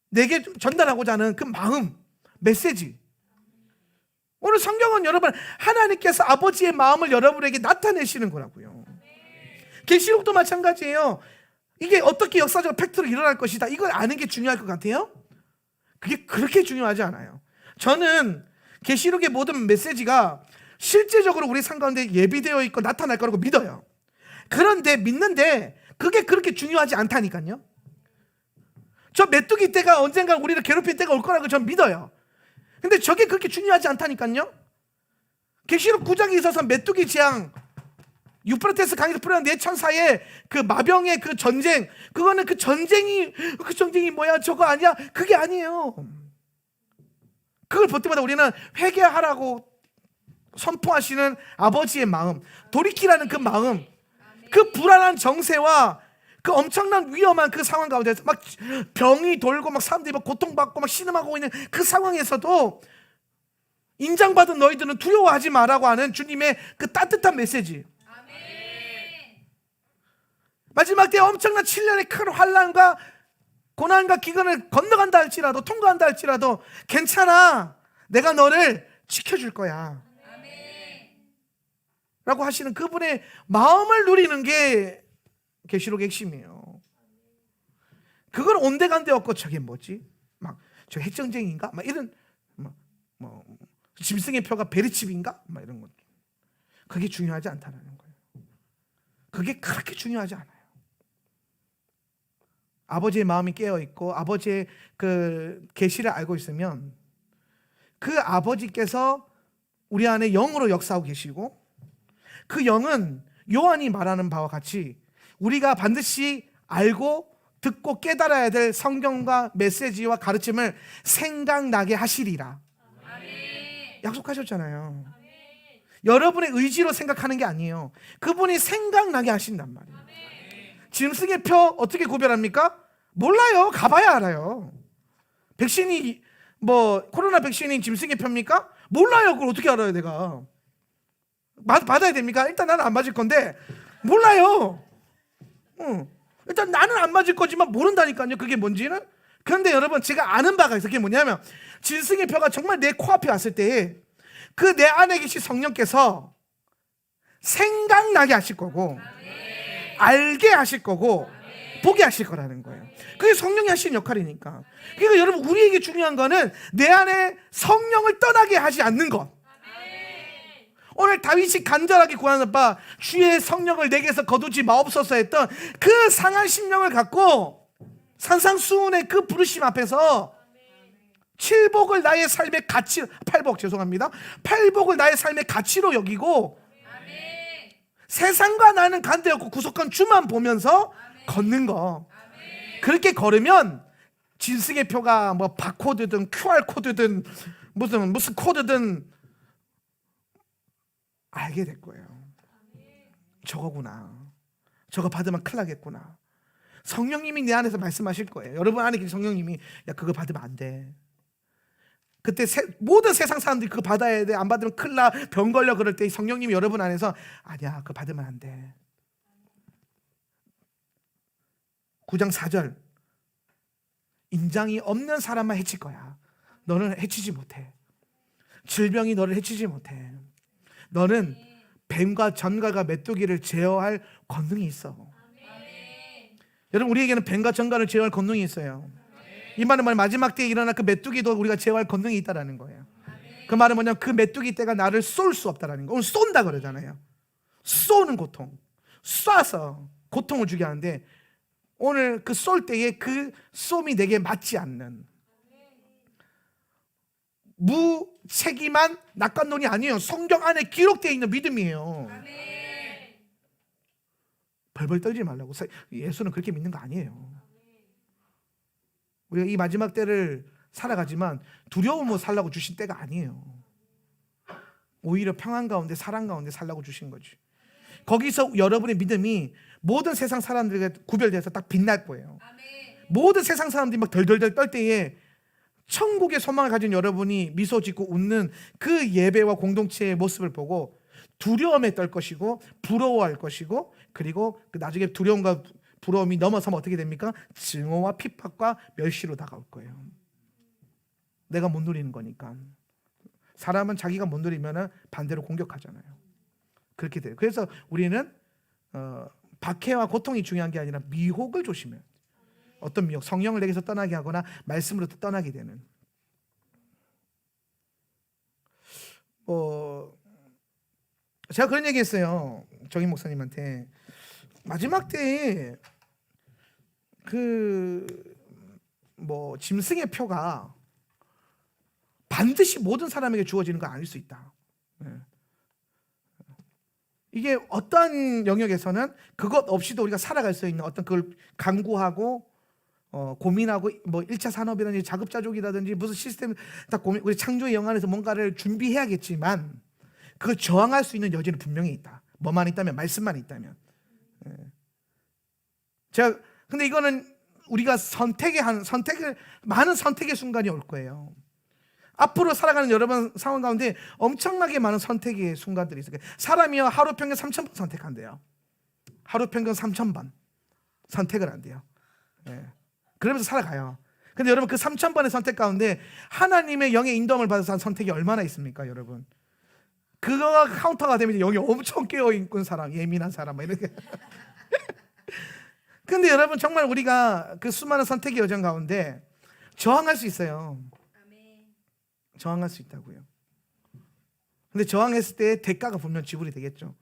내게 전달하고자 하는 그 마음, 메시지. 오늘 성경은 여러분 하나님께서 아버지의 마음을 여러분에게 나타내시는 거라고요. 계시록도 마찬가지예요. 이게 어떻게 역사적 팩트로 일어날 것이다, 이걸 아는 게 중요할 것 같아요? 그게 그렇게 중요하지 않아요. 저는 계시록의 모든 메시지가 실제적으로 우리 삶 가운데 예비되어 있고 나타날 거라고 믿어요. 그런데 믿는데 그게 그렇게 중요하지 않다니까요. 저 메뚜기 때가 언젠가 우리를 괴롭힐 때가 올 거라고 저는 믿어요. 근데 저게 그렇게 중요하지 않다니까요. 계시록 9장에 있어서 메뚜기 재앙 유프라테스 강에서 풀어난 네 천사의 그 마병의 그 전쟁, 그거는 그 전쟁이 뭐야 저거 아니야? 그게 아니에요. 그걸 볼 때마다 우리는 회개하라고 선포하시는 아버지의 마음, 돌이키라는 그 마음, 그 불안한 정세와 그 엄청난 위험한 그 상황 가운데서 막 병이 돌고 막 사람들이 막 고통받고 막 신음하고 있는 그 상황에서도 인장받은 너희들은 두려워하지 마라고 하는 주님의 그 따뜻한 메시지. 마지막 때 엄청난 7년의 큰 환난과 고난과 기근을 건너간다 할지라도, 통과한다 할지라도 괜찮아, 내가 너를 지켜줄 거야 라고 하시는 그분의 마음을 누리는 게 계시록의 핵심이에요. 그건 온데간데 없고 저게 뭐지? 막 저 핵전쟁인가? 막 이런 뭐 짐승의 표가 베리칩인가? 막 이런 것. 그게 중요하지 않다는 거예요. 그게 그렇게 중요하지 않아요. 아버지의 마음이 깨어 있고 아버지의 그 계시를 알고 있으면 그 아버지께서 우리 안에 영으로 역사하고 계시고, 그 영은 요한이 말하는 바와 같이 우리가 반드시 알고 듣고 깨달아야 될 성경과 메시지와 가르침을 생각나게 하시리라. 약속하셨잖아요. 여러분의 의지로 생각하는 게 아니에요. 그분이 생각나게 하신단 말이에요. 짐승의 표 어떻게 구별합니까? 몰라요. 가봐야 알아요. 백신이 코로나 백신이 짐승의 표입니까? 몰라요. 그걸 어떻게 알아요, 내가? 받아야 됩니까? 일단 나는 안 맞을 건데 몰라요. 일단 나는 안 맞을 거지만 모른다니까요, 그게 뭔지는. 그런데 여러분, 제가 아는 바가 있어요. 그게 뭐냐면 짐승의 표가 정말 내 코앞에 왔을 때 그 내 안에 계신 성령께서 생각나게 하실 거고, 알게 하실 거고, 보게 하실 거라는 거예요. 그게 성령이 하시는 역할이니까. 그러니까 여러분, 우리에게 중요한 거는 내 안에 성령을 떠나게 하지 않는 것. 오늘 다윗이 간절하게 구하는 바 주의 성령을 내게서 거두지 마옵소서 했던 그 상한 심령을 갖고 산상수훈의 그 부르심 앞에서 칠복을 나의 삶의 가치, 팔복을 나의 삶의 가치로 여기고 세상과 나는 간대없고 구속한 주만 보면서 걷는 거. 그렇게 걸으면 짐승의 표가 뭐 바코드든 QR코드든 무슨 코드든 알게 될 거예요. 저거구나. 저거 받으면 큰일 나겠구나. 성령님이 내 안에서 말씀하실 거예요. 여러분 안에 계신 성령님이 야, 그거 받으면 안 돼. 그때 모든 세상 사람들이 그거 받아야 돼. 안 받으면 큰일 나. 병 걸려. 그럴 때 성령님이 여러분 안에서 아니야, 그거 받으면 안 돼. 9장 4절. 인장이 없는 사람만 해칠 거야. 너는 해치지 못해. 질병이 너를 해치지 못해. 너는 뱀과 전갈과 메뚜기를 제어할 권능이 있어. 여러분, 우리에게는 뱀과 전갈을 제어할 권능이 있어요. 이 말은 마지막 때에 일어날 그 메뚜기도 우리가 제어할 권능이 있다라는 거예요. 그 말은 뭐냐면 그 메뚜기 때가 나를 쏠 수 없다라는 거. 오늘 쏜다 그러잖아요. 쏘는 고통, 쏴서 고통을 주게 하는데, 오늘 그 쏠 때에 그 쏨이 내게 맞지 않는 무책임한 낙관론이 아니에요. 성경 안에 기록되어 있는 믿음이에요. 벌벌 떨지 말라고. 예수는 그렇게 믿는 거 아니에요. 우리가 이 마지막 때를 살아가지만 두려움으로 살라고 주신 때가 아니에요. 오히려 평안 가운데 사랑 가운데 살라고 주신 거지. 거기서 여러분의 믿음이 모든 세상 사람들과 구별돼서 딱 빛날 거예요. 모든 세상 사람들이 막 덜덜덜 떨 때에 천국의 소망을 가진 여러분이 미소 짓고 웃는 그 예배와 공동체의 모습을 보고 두려움에 떨 것이고 부러워할 것이고, 그리고 그 나중에 두려움과 부러움이 넘어서면 어떻게 됩니까? 증오와 핍박과 멸시로 다가올 거예요. 내가 못 누리는 거니까. 사람은 자기가 못 누리면 반대로 공격하잖아요. 그렇게 돼요. 그래서 우리는 박해와 고통이 중요한 게 아니라 미혹을 조심해요. 어떤 미혹? 성령을 내게서 떠나게 하거나 말씀으로부터 떠나게 되는. 제가 그런 얘기했어요. 정인 목사님한테. 마지막 때에 짐승의 표가 반드시 모든 사람에게 주어지는 건 아닐 수 있다. 이게 어떤 영역에서는 그것 없이도 우리가 살아갈 수 있는 어떤 그걸 강구하고 고민하고 뭐 1차 산업이라든지 자급자족이라든지 무슨 시스템 다 고민, 우리 창조의 영안에서 뭔가를 준비해야겠지만 그걸 저항할 수 있는 여지는 분명히 있다. 뭐만 있다면, 말씀만 있다면. 제가 근데 이거는 우리가 많은 선택의 순간이 올 거예요. 앞으로 살아가는 여러분 상황 가운데 엄청나게 많은 선택의 순간들이 있어요. 사람이요 하루 평균 3,000번 선택한대요. 하루 평균 3,000번 선택을 한대요. 그러면서 살아가요. 근데 여러분 그 3,000번의 선택 가운데 하나님의 영의 인도함을 받아서 한 선택이 얼마나 있습니까, 여러분? 그거가 카운터가 되면 영이 엄청 깨어있는 사람, 예민한 사람 이렇게. 근데 여러분 정말 우리가 그 수많은 선택의 여정 가운데 저항할 수 있어요. 저항할 수 있다고요. 근데 저항했을 때 대가가 분명 지불이 되겠죠.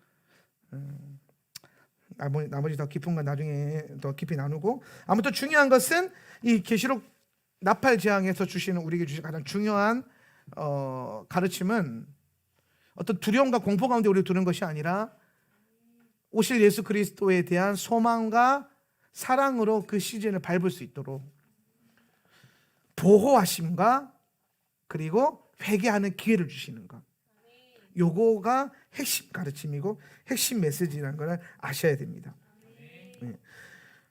나머지 더 깊은 건 나중에 더 깊이 나누고, 아무튼 중요한 것은 이 계시록 나팔 재앙에서 주시는 우리에게 주신 가장 중요한 가르침은 어떤 두려움과 공포 가운데 우리가 두는 것이 아니라 오실 예수 그리스도에 대한 소망과 사랑으로 그 시즌을 밟을 수 있도록 보호하심과 그리고 회개하는 기회를 주시는 것, 요거가 핵심 가르침이고 핵심 메시지라는 걸 아셔야 됩니다.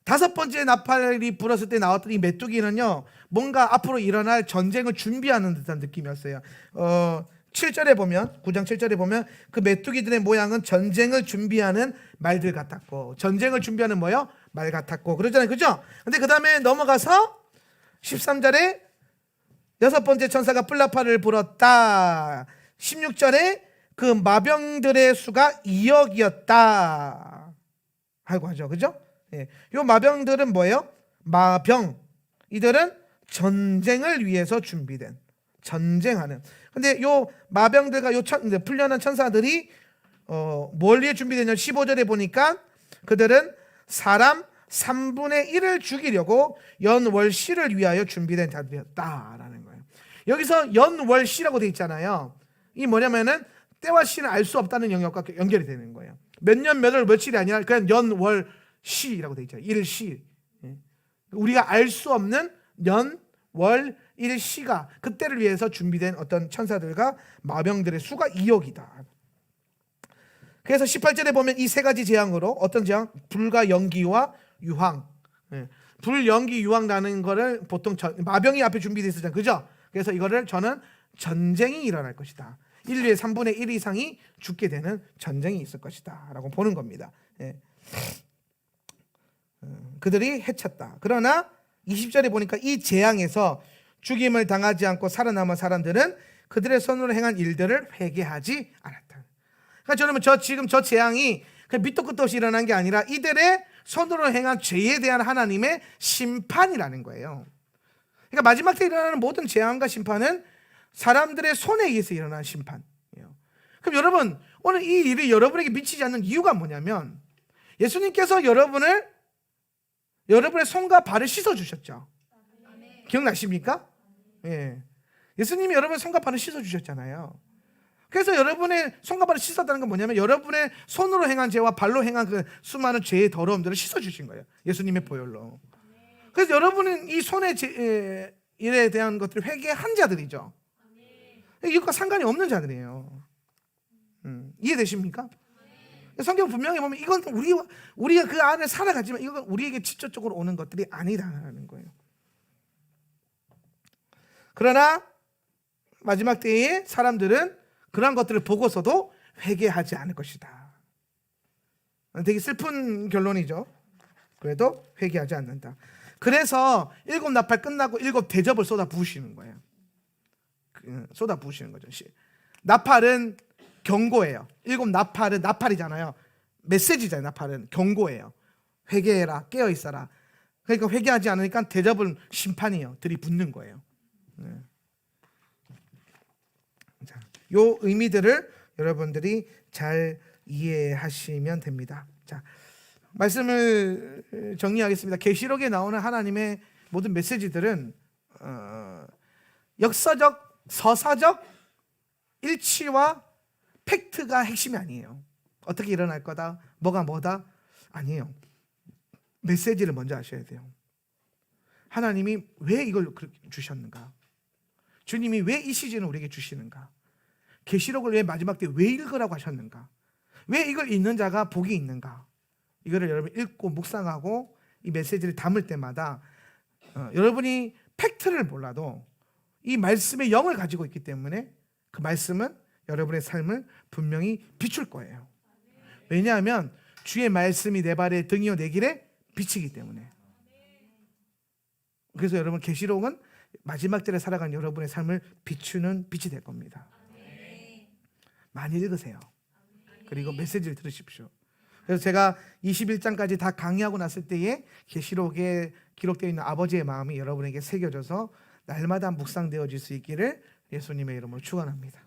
다섯 번째 나팔이 불었을 때 나왔던 이 메뚜기는요, 뭔가 앞으로 일어날 전쟁을 준비하는 듯한 느낌이었어요. 7절에 보면, 9장 7절에 보면 그 메뚜기들의 모양은 전쟁을 준비하는 말들 같았고, 전쟁을 준비하는 뭐요? 말 같았고 그러잖아요, 그죠? 근데 그 다음에 넘어가서 13절에 여섯 번째 천사가 뿔나팔을 불었다. 16절에 그 마병들의 수가 2억이었다 하고 하죠, 그죠? 요 마병들은 뭐예요? 마병, 이들은 전쟁을 위해서 준비된, 전쟁하는. 근데 요 마병들과 요 풀려난 천사들이 뭘 위해 준비되냐면 15절에 보니까 그들은 사람 3분의 1을 죽이려고 연월시를 위하여 준비된 자들이었다라는 거예요. 여기서 연월시라고 되어 있잖아요. 이 뭐냐면은 때와 시는 알 수 없다는 영역과 연결이 되는 거예요. 몇 년 몇 월 며칠이 아니라 그냥 연월시라고 되어 있잖아요. 일시. 우리가 알 수 없는 연, 월, 일시가 그때를 위해서 준비된 어떤 천사들과 마병들의 수가 2억이다. 그래서 18절에 보면 이 세 가지 재앙으로, 어떤 재앙? 불과 연기와 유황. 불, 연기, 유황라는 거를 보통 마병이 앞에 준비되어 있었잖아요, 그죠? 그래서 이거를 저는 전쟁이 일어날 것이다, 인류의 3분의 1 이상이 죽게 되는 전쟁이 있을 것이다 라고 보는 겁니다. 그들이 해쳤다. 그러나 20절에 보니까 이 재앙에서 죽임을 당하지 않고 살아남은 사람들은 그들의 손으로 행한 일들을 회개하지 않았다. 그러니까 저는 지금 저 재앙이 그냥 밑도 끝도 없이 일어난 게 아니라 이들의 손으로 행한 죄에 대한 하나님의 심판이라는 거예요. 그러니까 마지막 때 일어나는 모든 재앙과 심판은 사람들의 손에 의해서 일어나는 심판이에요. 그럼 여러분, 오늘 이 일이 여러분에게 미치지 않는 이유가 뭐냐면 예수님께서 여러분의 손과 발을 씻어주셨죠. 기억나십니까? 예수님이 여러분의 손과 발을 씻어주셨잖아요. 그래서 여러분의 손과 발을 씻었다는 건 뭐냐면 여러분의 손으로 행한 죄와 발로 행한 그 수많은 죄의 더러움들을 씻어주신 거예요, 예수님의 보혈로. 그래서 여러분은 이 손의 일에 대한 것들을 회개한 자들이죠. 이것과 상관이 없는 자들이에요. 이해되십니까? 성경 분명히 보면 이건 우리가 그 안에 살아가지만 이건 우리에게 직접적으로 오는 것들이 아니다라는 거예요. 그러나 마지막 때에 사람들은 그러한 것들을 보고서도 회개하지 않을 것이다. 되게 슬픈 결론이죠. 그래도 회개하지 않는다. 그래서 7 나팔 끝나고 7 대접을 쏟아 부으시는 거예요. 쏟아 부으시는 거죠. 나팔은 경고예요. 7 나팔은 나팔이잖아요. 메시지잖아요. 나팔은 경고예요. 회개해라, 깨어 있어라. 그러니까 회개하지 않으니까 대접은 심판이에요. 들이붓는 거예요. 자, 요 의미들을 여러분들이 잘 이해하시면 됩니다. 자, 말씀을 정리하겠습니다. 계시록에 나오는 하나님의 모든 메시지들은 역사적, 서사적 일치와 팩트가 핵심이 아니에요. 어떻게 일어날 거다, 뭐다 아니에요. 메시지를 먼저 아셔야 돼요. 하나님이 왜 이걸 그렇게 주셨는가? 주님이 왜 이 시즌을 우리에게 주시는가? 계시록을 왜 마지막 때 왜 읽으라고 하셨는가? 왜 이걸 읽는 자가 복이 있는가? 이거를 여러분 읽고 묵상하고 이 메시지를 담을 때마다 여러분이 팩트를 몰라도 이 말씀의 영을 가지고 있기 때문에 그 말씀은 여러분의 삶을 분명히 비출 거예요. 왜냐하면 주의 말씀이 내 발의 등이요 내 길에 빛이기 때문에. 그래서 여러분 계시록은 마지막 때에 살아가는 여러분의 삶을 비추는 빛이 될 겁니다. 많이 읽으세요. 그리고 메시지를 들으십시오. 그래서 제가 21장까지 다 강의하고 났을 때에 계시록에 기록되어 있는 아버지의 마음이 여러분에게 새겨져서 날마다 묵상되어질 수 있기를 예수님의 이름으로 축원합니다.